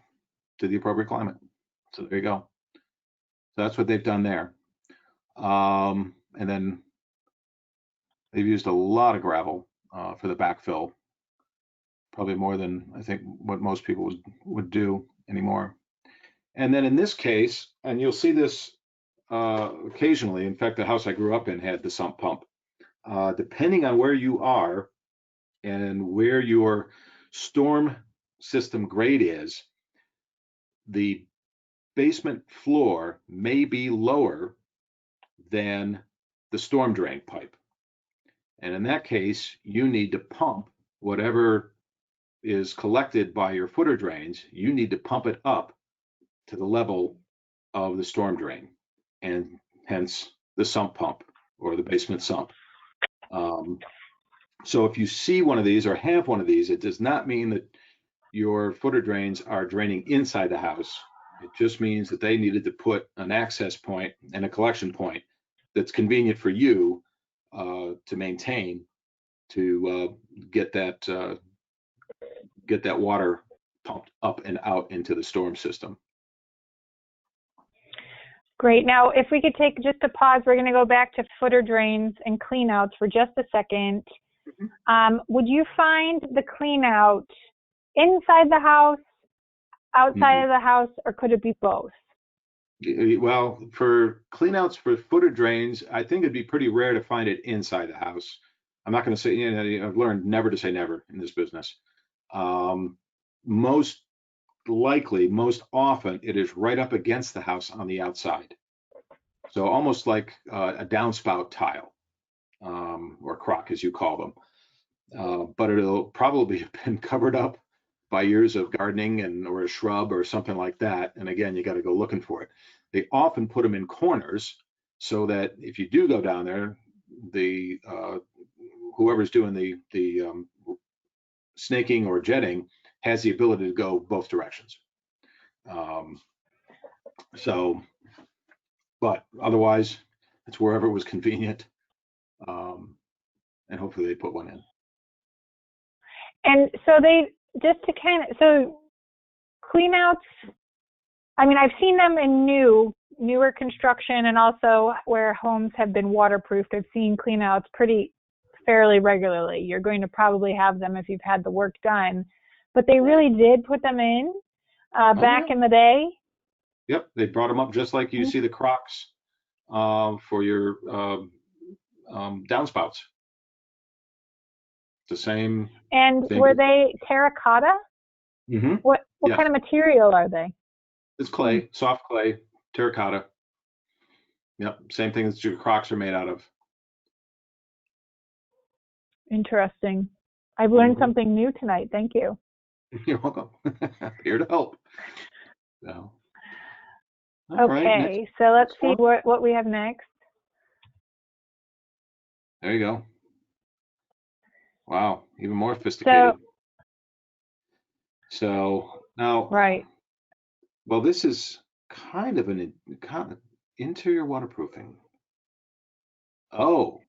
the appropriate climate. So there you go. So that's what they've done there. And then they've used a lot of gravel for the backfill, probably more than I think what most people would do anymore. And then in this case, and you'll see this occasionally, in fact, the house I grew up in had the sump pump. Depending on where you are and where your storm system grade is, the basement floor may be lower than the storm drain pipe. And in that case, you need to pump whatever is collected by your footer drains, you need to pump it up to the level of the storm drain, and hence the sump pump or the basement sump. So if you see one of these or have one of these, it does not mean that your footer drains are draining inside the house. It just means that they needed to put an access point and a collection point that's convenient for you to maintain, to get that water pumped up and out into the storm system. Great. Now, if we could take just a pause, we're going to go back to footer drains and cleanouts for just a second. Would you find the cleanout inside the house, outside of the house, or could it be both? Well, for cleanouts for footer drains, I think it'd be pretty rare to find it inside the house. I'm not going to say, I've learned never to say never in this business. Most likely, most often, it is right up against the house on the outside. So almost like a downspout tile, or crock, as you call them. But it'll probably have been covered up by years of gardening or a shrub or something like that. And again, you got to go looking for it. They often put them in corners so that if you do go down there, the whoever's doing the snaking or jetting has the ability to go both directions. But otherwise, it's wherever it was convenient. And hopefully they put one in. And so so cleanouts, I mean, I've seen them in newer construction, and also where homes have been waterproofed. I've seen cleanouts fairly regularly. You're going to probably have them if you've had the work done, but they really did put them in back in the day. Yep, they brought them up just like you see the crocks for your downspouts. The same. And were they terracotta? Mm-hmm. What kind of material are they? It's clay, soft clay, terracotta. Yep, same thing that your crocks are made out of. Interesting. I've learned something new tonight. Thank you. You're welcome. Here to help. So. Okay, so let's see what we have next. There you go. Wow, even more sophisticated. So now, right. Well, this is kind of kind of interior waterproofing. Oh,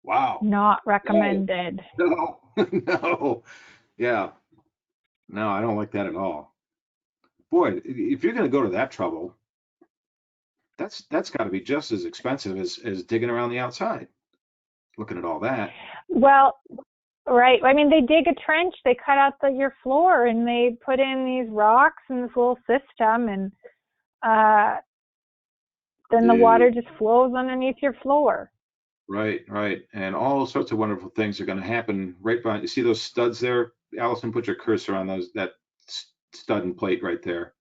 wow. Not No, recommended. no, no. Yeah, no, I don't like that at all. Boy, if you're going to go to that trouble, that's got to be just as expensive as digging around the outside. Looking at all that. Well, right. I mean, they dig a trench, they cut out your floor, and they put in these rocks and this little system, and uh, then the water Dude, just flows underneath your floor. right, right. And all sorts of wonderful things are going to happen right behind. You see those studs there? Allison, put your cursor on that stud and plate right there.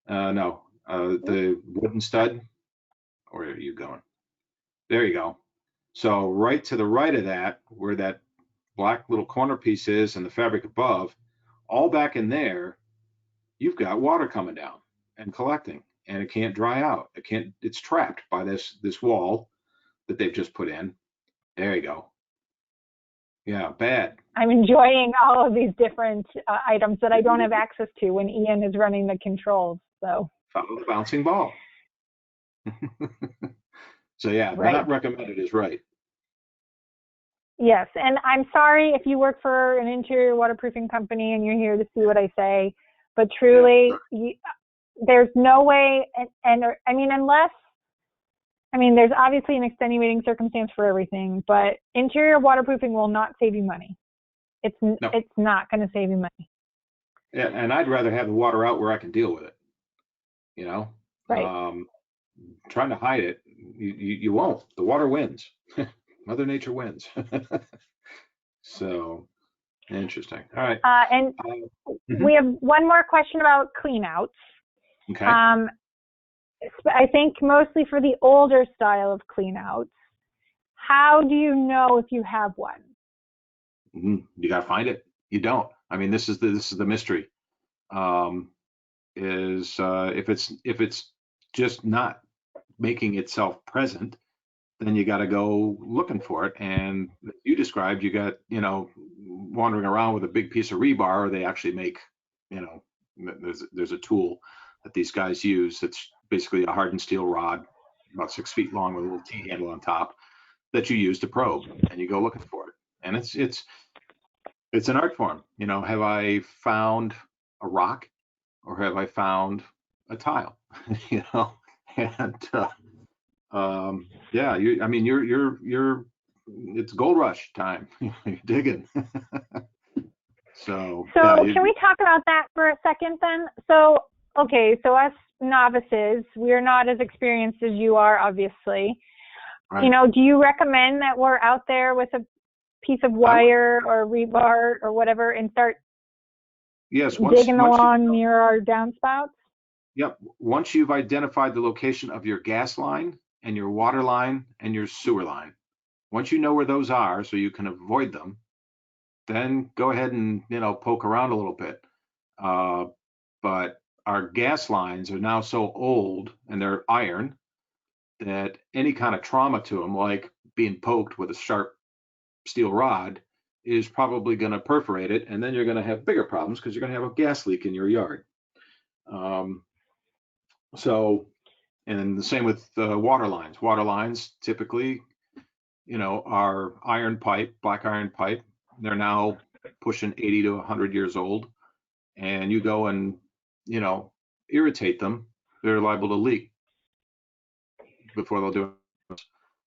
No, the wooden stud. Where are you going? There you go. So right to the right of that, where that black little corner piece is and the fabric above, all back in there, you've got water coming down and collecting, and it can't dry out. It's trapped by this wall that they've just put in. There you go. Yeah, bad. I'm enjoying all of these different items that I don't have access to when Ian is running the controls. So, Follow the bouncing ball. So yeah, right. not recommended is right. Yes, and I'm sorry if you work for an interior waterproofing company and you're here to see what I say, but truly, Yeah. there's no way, and I mean, there's obviously an extenuating circumstance for everything, but interior waterproofing will not save you money. It's No. not going to save you money. Yeah, and I'd rather have the water out where I can deal with it. You know, Right. trying to hide it, you won't. The water wins. Mother Nature wins. So interesting. All right. And Mhm. we have one more question about cleanouts. Okay. I think mostly for the older style of cleanouts. How do you know if you have one? You got to find it. You don't. I mean, this is the mystery. Is if it's just not making itself present, then you got to go looking for it. And you described, you got, wandering around with a big piece of rebar, or they actually make, there's a tool that these guys use that's basically a hardened steel rod, about 6 feet long with a little T-handle on top that you use to probe, and you go looking for it. And it's an art form. Have I found a rock or have I found a tile? you know, and yeah, you're it's gold rush time. You're digging. So So yeah, can we talk about that for a second then? So, okay, so us novices, we're not as experienced as you are, obviously. right. Do you recommend that we're out there with a piece of wire or rebar or whatever and start Yes, digging along near our downspouts? Yep. Once you've identified the location of your gas line and your water line and your sewer line, once you know where those are so you can avoid them, then go ahead and poke around a little bit. But our gas lines are now so old and they're iron that any kind of trauma to them, like being poked with a sharp steel rod, is probably going to perforate it, and then you're going to have bigger problems because you're going to have a gas leak in your yard. So, and the same with water lines. Water lines typically, are iron pipe, black iron pipe. They're now pushing 80 to 100 years old, and you go and irritate them, they're liable to leak before they'll do it.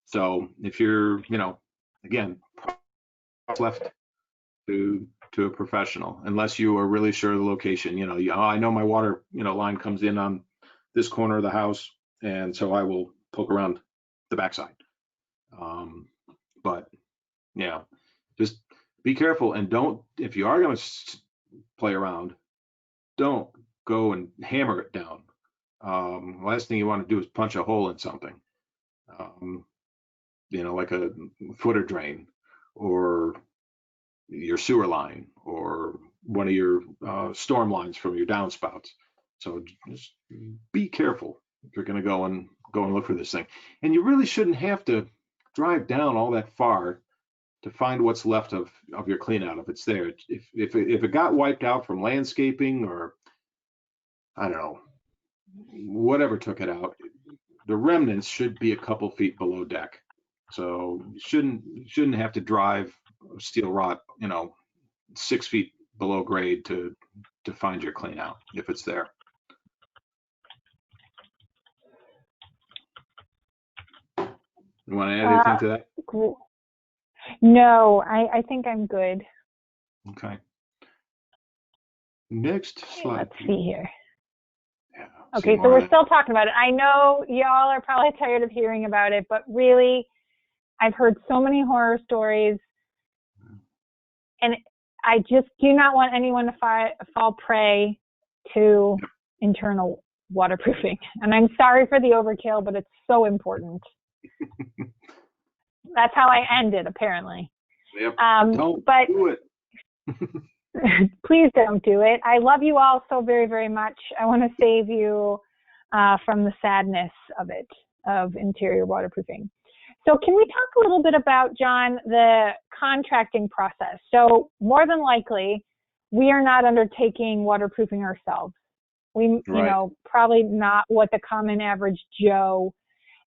So if you're, again, left to a professional, unless you are really sure of the location. I know my water, line comes in on this corner of the house, and so I will poke around the backside. But yeah, just be careful and don't. If you are going to play around, don't go and hammer it down. Last thing you want to do is punch a hole in something, like a footer drain or your sewer line or one of your storm lines from your downspouts. So just be careful if you're going to go and look for this thing. And you really shouldn't have to drive down all that far to find what's left of your clean out if it's there. If it got wiped out from landscaping or I don't know, whatever took it out, the remnants should be a couple feet below deck. So you shouldn't have to drive steel rod, 6 feet below grade to find your clean out if it's there. You want to add anything to that? No, I think I'm good. Okay. Next slide. Let's see here. Yeah, okay, so we're still talking about it. I know y'all are probably tired of hearing about it, but really, I've heard so many horror stories, and I just do not want anyone to fall prey to internal waterproofing. And I'm sorry for the overkill, but it's so important. That's how I end it, apparently. Yep. Don't do it. Please don't do it. I love you all so very, very much. I want to save you from the sadness of it, of interior waterproofing. So can we talk a little bit about, John, the contracting process? So more than likely, we are not undertaking waterproofing ourselves. You know, probably not what the common average Joe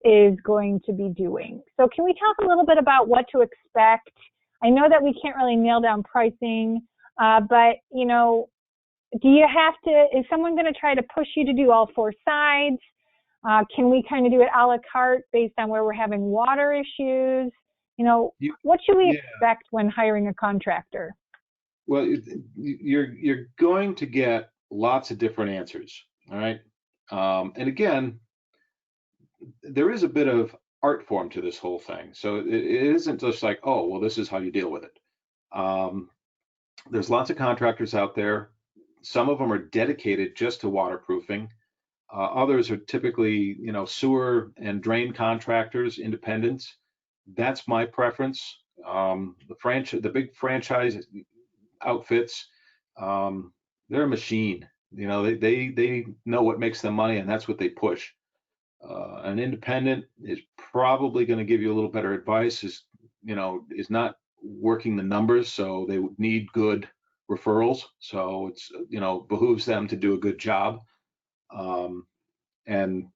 is going to be doing. So can we talk a little bit about what to expect? I know that we can't really nail down pricing, but, you know, do you have to, is someone going to try to push you to do all four sides? Can we kind of do it a la carte based on where we're having water issues? You know, what should we expect when hiring a contractor? Well, you're going to get lots of different answers, all right? And again, there is a bit of art form to this whole thing. So it isn't just like, oh, well, this is how you deal with it. There's lots of contractors out there. Some of them are dedicated just to waterproofing. Others are typically, you know, sewer and drain contractors, independents. That's my preference. The big franchise outfits, they're a machine. You know, they know what makes them money, and that's what they push. An independent is probably going to give you a little better advice. Is not working the numbers, so they would need good referrals. So it's behooves them to do a good job. And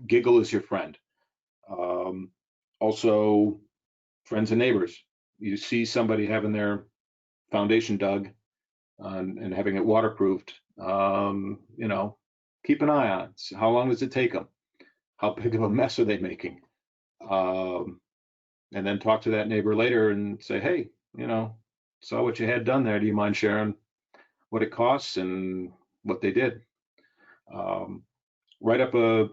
giggle is your friend. Also, friends and neighbors. You see somebody having their foundation dug and having it waterproofed. Keep an eye on it. So how long does it take them? How big of a mess are they making? And then talk to that neighbor later and say, hey, saw what you had done there. Do you mind sharing what it costs and what they did? Write up a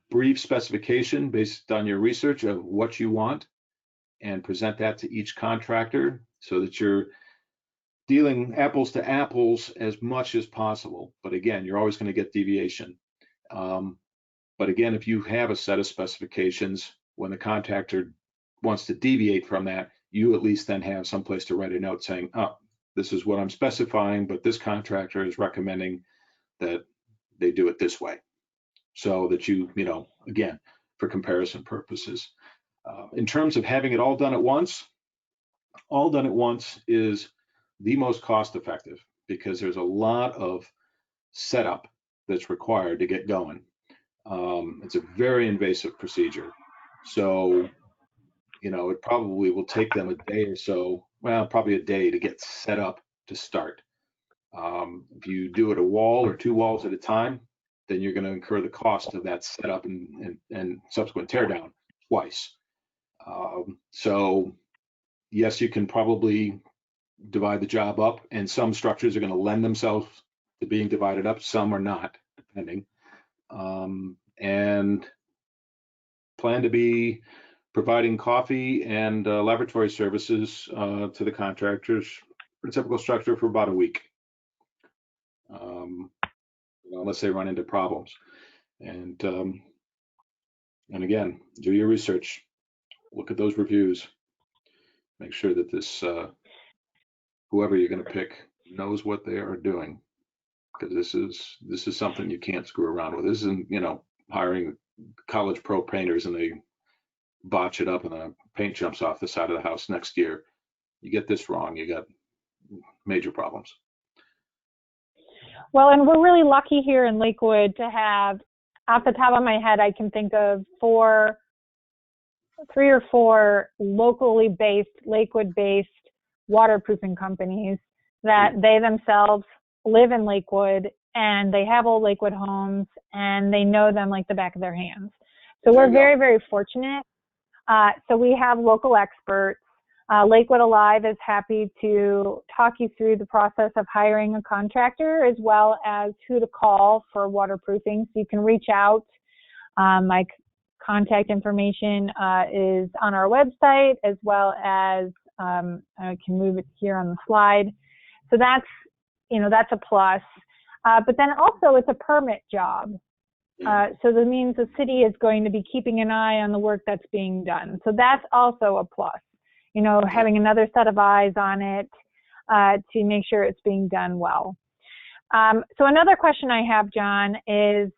brief specification based on your research of what you want and present that to each contractor so that you're dealing apples to apples as much as possible. But again, you're always going to get deviation. But again, if you have a set of specifications, when the contractor wants to deviate from that, you at least then have some place to write a note saying, oh, this is what I'm specifying, but this contractor is recommending that they do it this way. So that again, for comparison purposes. In terms of having it all done at once is the most cost effective because there's a lot of setup that's required to get going. It's a very invasive procedure. So, it probably will take them a day or so, well, probably a day to get set up to start. If you do it a wall or two walls at a time, then you're going to incur the cost of that setup and subsequent teardown twice. So, yes, you can probably divide the job up, and some structures are going to lend themselves to being divided up. Some are not, depending. And plan to be providing coffee and laboratory services to the contractors for a typical structure for about a week, unless they run into problems. And again, do your research, look at those reviews, make sure that this whoever you're going to pick knows what they are doing, because this is something you can't screw around with. This isn't hiring college pro painters and they botch it up and the paint jumps off the side of the house next year. You get this wrong, you got major problems. Well, and we're really lucky here in Lakewood to have, off the top of my head, I can think of three or four locally based, Lakewood-based waterproofing companies that they themselves live in Lakewood, and they have old Lakewood homes, and they know them like the back of their hands. So we're very, very fortunate. So we have local experts. LakewoodAlive is happy to talk you through the process of hiring a contractor, as well as who to call for waterproofing. So you can reach out. My contact information is on our website, as well as I can move it here on the slide. So that's, that's a plus. But then also it's a permit job. So that means the city is going to be keeping an eye on the work that's being done. So that's also a plus, having another set of eyes on it to make sure it's being done well. So another question I have, John, is,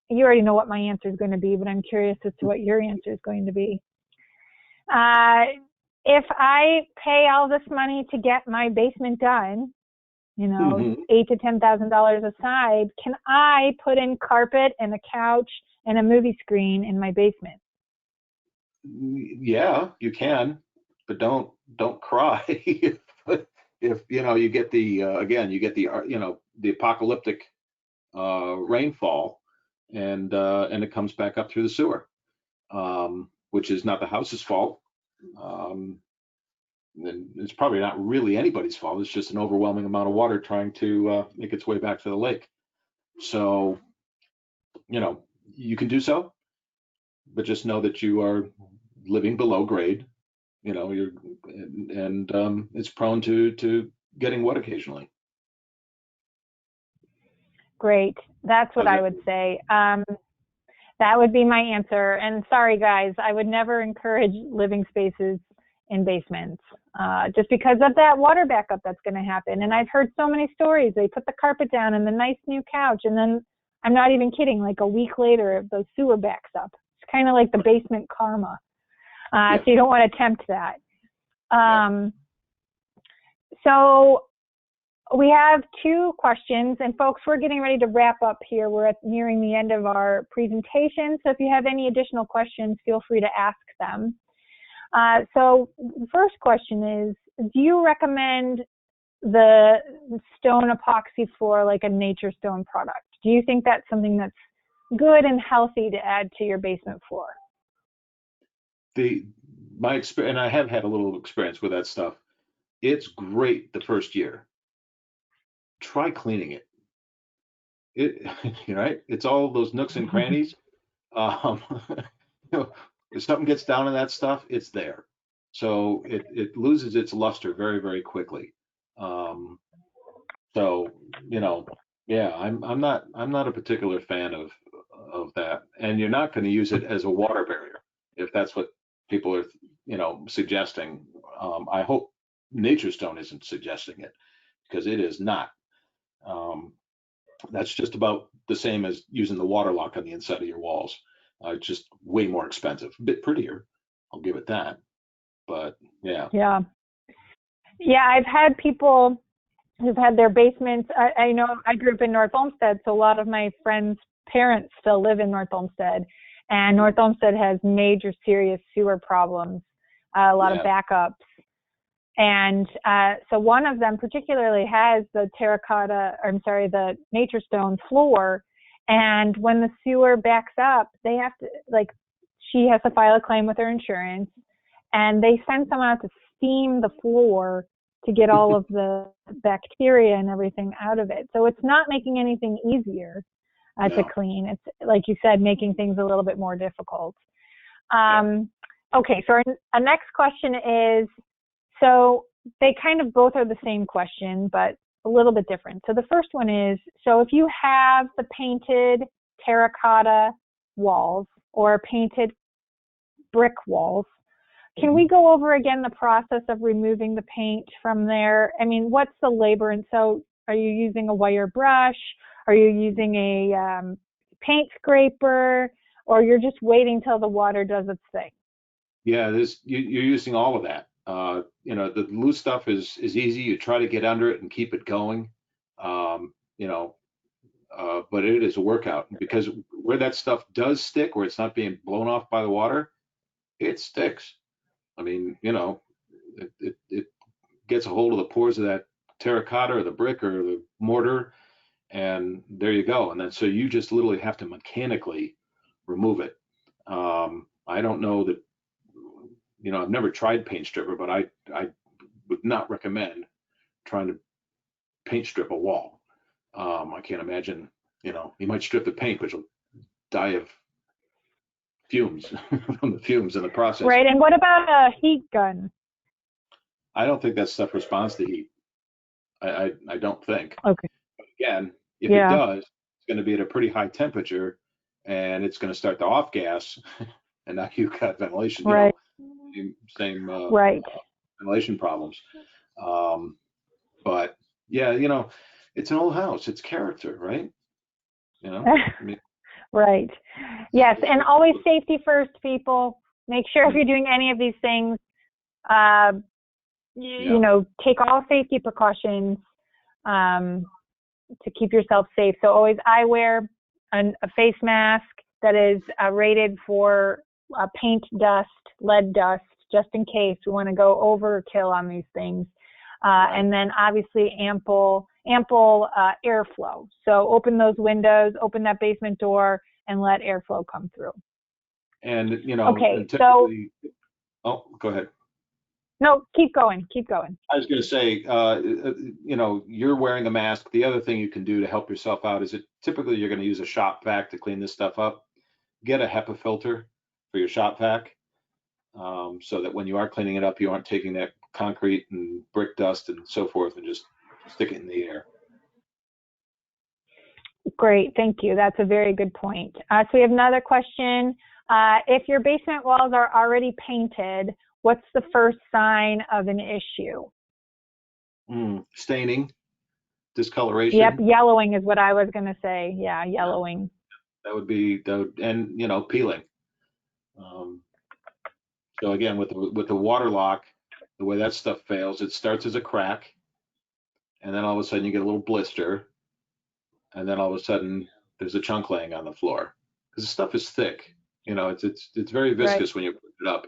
you already know what my answer is going to be, but I'm curious as to what your answer is going to be. If I pay all this money to get my basement done, $8,000 to $10,000 aside, can I put in carpet and a couch and a movie screen in my basement? Yeah, you can, but don't cry if you get the again, you get the apocalyptic rainfall, and it comes back up through the sewer, which is not the house's fault. And it's probably not really anybody's fault. It's just an overwhelming amount of water trying to make its way back to the lake. So, you can do so, but just know that you are living below grade. It's prone to getting wet occasionally. Great. That's what I would say. That would be my answer. And sorry, guys, I would never encourage living spaces in basements, just because of that water backup that's going to happen. And I've heard so many stories. They put the carpet down and the nice new couch, and then, I'm not even kidding, like a week later, the sewer backs up. It's kind of like the basement karma. So you don't want to tempt that. So we have two questions, and folks, we're getting ready to wrap up here. We're nearing the end of our presentation. So if you have any additional questions, feel free to ask them. So the first question is, do you recommend the stone epoxy floor like a nature stone product? Do you think that's something that's good and healthy to add to your basement floor? My experience, and I have had a little experience with that stuff. It's great the first year. Try cleaning it. Right? It's all those nooks and crannies. If something gets down in that stuff, it's there. So it loses its luster very, very quickly. So I'm not a particular fan of that. And you're not going to use it as a water barrier if that's what people are suggesting. I hope Nature Stone isn't suggesting it, because it is not. That's just about the same as using the water lock on the inside of your walls. Just way more expensive, a bit prettier, I'll give it that. But yeah. I've had people who've had their basements. I know I grew up in North Olmsted, so a lot of my friends' parents still live in North Olmsted, and North Olmsted has major serious sewer problems, a lot of backups. And so one of them particularly has the the nature stone floor. And when the sewer backs up, they have to, she has to file a claim with her insurance, and they send someone out to steam the floor to get all of the bacteria and everything out of it. So it's not making anything easier to clean. It's, like you said, making things a little bit more difficult. Okay, so our next question is, so they kind of both are the same question, but a little bit different. So the first one is, so if you have the painted terracotta walls or painted brick walls, can we go over again the process of removing the paint from there? I mean, what's the labor? And so are you using a wire brush? Are you using a paint scraper? Or you're just waiting till the water does its thing? Yeah, you're using all of that. The loose stuff is easy. You try to get under it and keep it going. but it is a workout because where that stuff does stick, where it's not being blown off by the water, it sticks. I mean, you know, it gets a hold of the pores of that terracotta or the brick or the mortar, and there you go. And then so you just literally have to mechanically remove it. I don't know that, you know, I've never tried paint stripper, but I would not recommend trying to paint strip a wall. I can't imagine, you know, you might strip the paint, but you'll die of fumes from the fumes in the process. Right. And what about a heat gun? I don't think that stuff responds to heat. I don't think. Okay. But again, if it does, it's going to be at a pretty high temperature, and it's going to start to off gas, and now you've got ventilation. Right. You know, same right. Ventilation problems. But yeah, you know, it's an old house. It's character, right? You know. I mean, right. Yes, and always safety first, people. Make sure if you're doing any of these things, you know, take all safety precautions to keep yourself safe. So always eyewear, a face mask that is rated for paint dust, lead dust, just in case we want to go overkill on these things. And then obviously ample airflow. So open those windows, open that basement door, and let airflow come through. And you know, okay, so go ahead. No, keep going. Keep going. I was going to say, you know, you're wearing a mask. The other thing you can do to help yourself out is typically you're going to use a shop vac to clean this stuff up. Get a HEPA filter for your shop vac, so that when you are cleaning it up, you aren't taking that concrete and brick dust and so forth and just stick it in the air. Great, thank you. That's a very good point. So we have another question. If your basement walls are already painted, what's the first sign of an issue? Staining, discoloration. Yep, yellowing is what I was going to say. Yeah, yellowing. That would be, and you know, peeling. So again, with the water lock, the way that stuff fails, it starts as a crack, and then all of a sudden you get a little blister, and then all of a sudden there's a chunk laying on the floor because the stuff is thick. You know, it's very viscous when you put it up.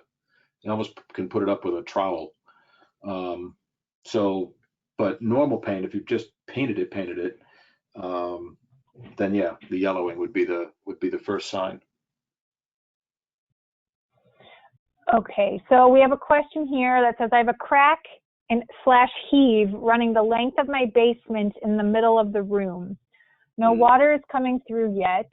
You almost can put it up with a trowel. But normal paint, if you've just painted it, then yeah, the yellowing would be the first sign. Okay, so we have a question here that says I have a crack / heave running the length of my basement in the middle of the room. No water is coming through yet.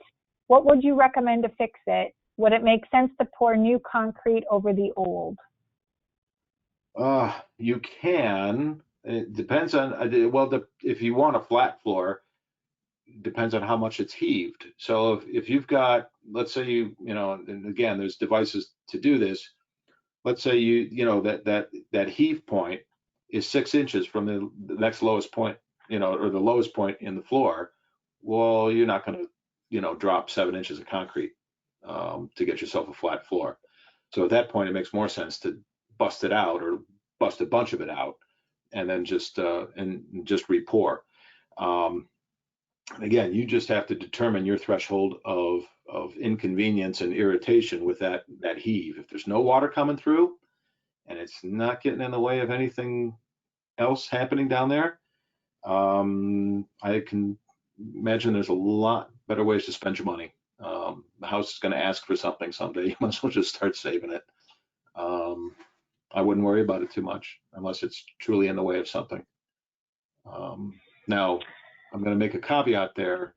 What would you recommend to fix it? Would it make sense to pour new concrete over the old? You can. It depends on, if you want a flat floor, depends on how much it's heaved. So if you've got, let's say you know, and again, there's devices to do this. Let's say you know that heave point is 6 inches from the next lowest point, you know, or the lowest point in the floor. Well, you're not going to, you know, drop 7 inches of concrete to get yourself a flat floor. So at that point, it makes more sense to bust it out or bust a bunch of it out and then just re-pour. Again, you just have to determine your threshold of inconvenience and irritation with that heave. If there's no water coming through and it's not getting in the way of anything else happening down there, I can imagine there's a lot better ways to spend your money. The house is going to ask for something someday. You might as well just start saving it. I wouldn't worry about it too much unless it's truly in the way of something. Now, I'm going to make a caveat there,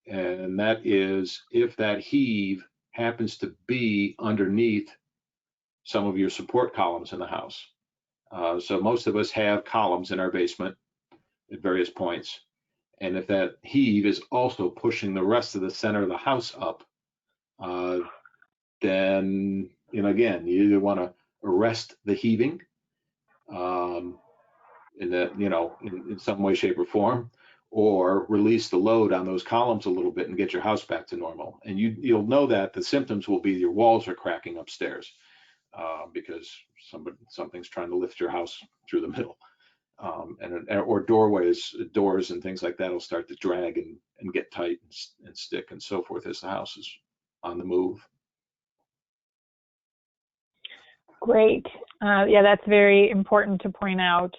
and that is if that heave happens to be underneath some of your support columns in the house. So most of us have columns in our basement at various points. And if that heave is also pushing the rest of the center of the house up, then, you know, again, you either want to arrest the heaving in that, you know, in some way, shape, or form, or release the load on those columns a little bit and get your house back to normal. And you'll know that the symptoms will be your walls are cracking upstairs because something's trying to lift your house through the middle. or doorways, doors and things like that will start to drag and get tight and stick and so forth as the house is on the move. Great. Yeah, that's very important to point out.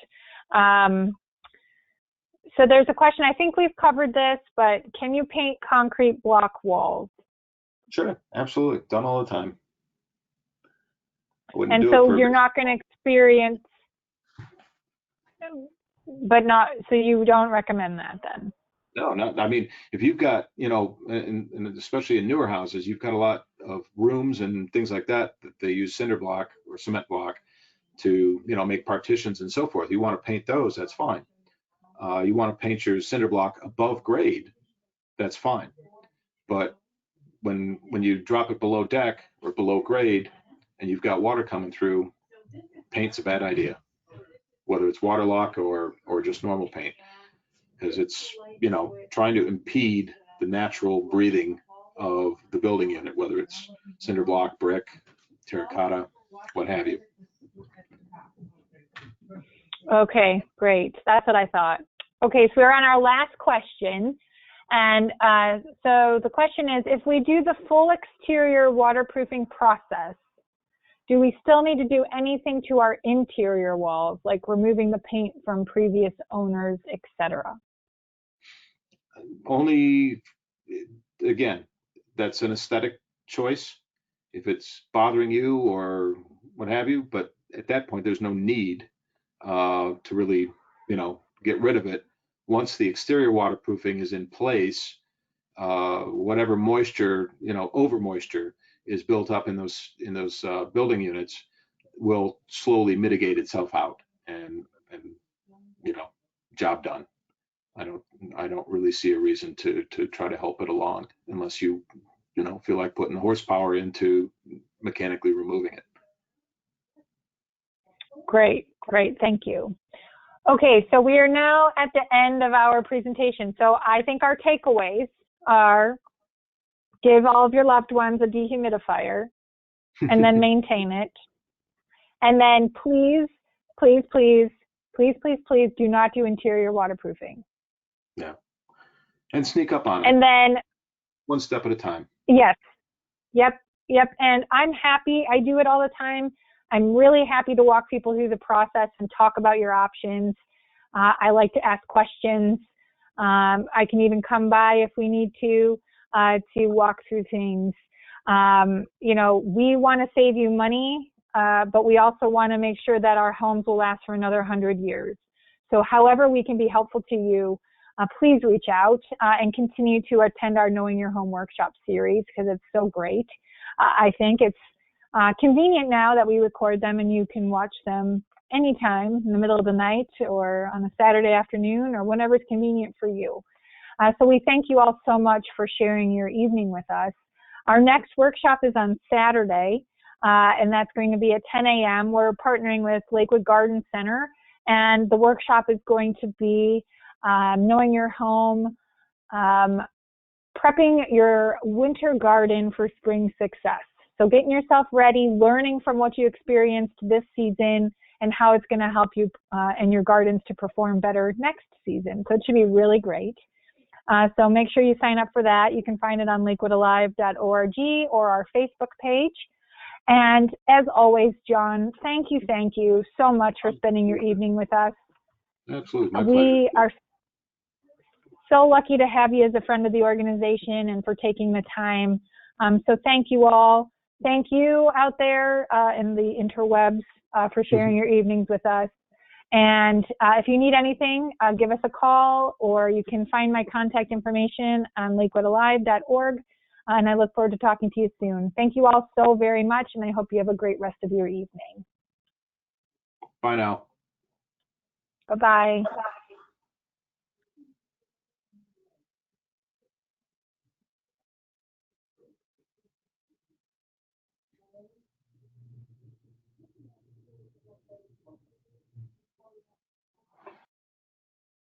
So there's a question, I think we've covered this, but can you paint concrete block walls? Sure, absolutely. Done all the time. And so you're not going to experience, but not, so you don't recommend that then? No, I mean, if you've got, and especially in newer houses, you've got a lot of rooms and things like that they use cinder block or cement block to, make partitions and so forth. You want to paint those, that's fine. You want to paint your cinder block above grade, that's fine. But when you drop it below deck or below grade and you've got water coming through, paint's a bad idea, whether it's waterlock or just normal paint, because it's, trying to impede the natural breathing of the building unit, whether it's cinder block, brick, terracotta, what have you. Okay, great. That's what I thought. Okay, so we're on our last question. And so the question is, if we do the full exterior waterproofing process, do we still need to do anything to our interior walls, like removing the paint from previous owners, etc.? Only, again, that's an aesthetic choice if it's bothering you or what have you, but at that point there's no need to really, get rid of it. Once the exterior waterproofing is in place, whatever moisture, over moisture is built up in those building units will slowly mitigate itself out, and job done. I don't really see a reason to try to help it along unless you feel like putting horsepower into mechanically removing it. Great, thank you. Okay, so we are now at the end of our presentation. So I think our takeaways are: give all of your loved ones a dehumidifier and then maintain it. And then please do not do interior waterproofing. Yeah. And sneak up on it. And then one step at a time. Yes. Yep. And I'm happy. I do it all the time. I'm really happy to walk people through the process and talk about your options. I like to ask questions. I can even come by if we need to walk through things. We want to save you money, but we also want to make sure that our homes will last for another 100 years. So however we can be helpful to you, please reach out and continue to attend our Knowing Your Home workshop series, because it's so great. I think it's convenient now that we record them and you can watch them anytime in the middle of the night or on a Saturday afternoon or whenever it's convenient for you. So we thank you all so much for sharing your evening with us. Our next workshop is on Saturday, and that's going to be at 10 a.m. We're partnering with Lakewood Garden Center, and the workshop is going to be knowing your home, prepping your winter garden for spring success. So getting yourself ready, learning from what you experienced this season and how it's going to help you and your gardens to perform better next season. So it should be really great. So make sure you sign up for that. You can find it on LakewoodAlive.org or our Facebook page. And as always, John, thank you so much for spending your evening with us. Absolutely, my pleasure. We are so lucky to have you as a friend of the organization and for taking the time. So thank you all. Thank you out there in the interwebs for sharing your evenings with us. And if you need anything, give us a call, or you can find my contact information on LakewoodAlive.org. And I look forward to talking to you soon. Thank you all so very much, and I hope you have a great rest of your evening. Bye now. Bye-bye.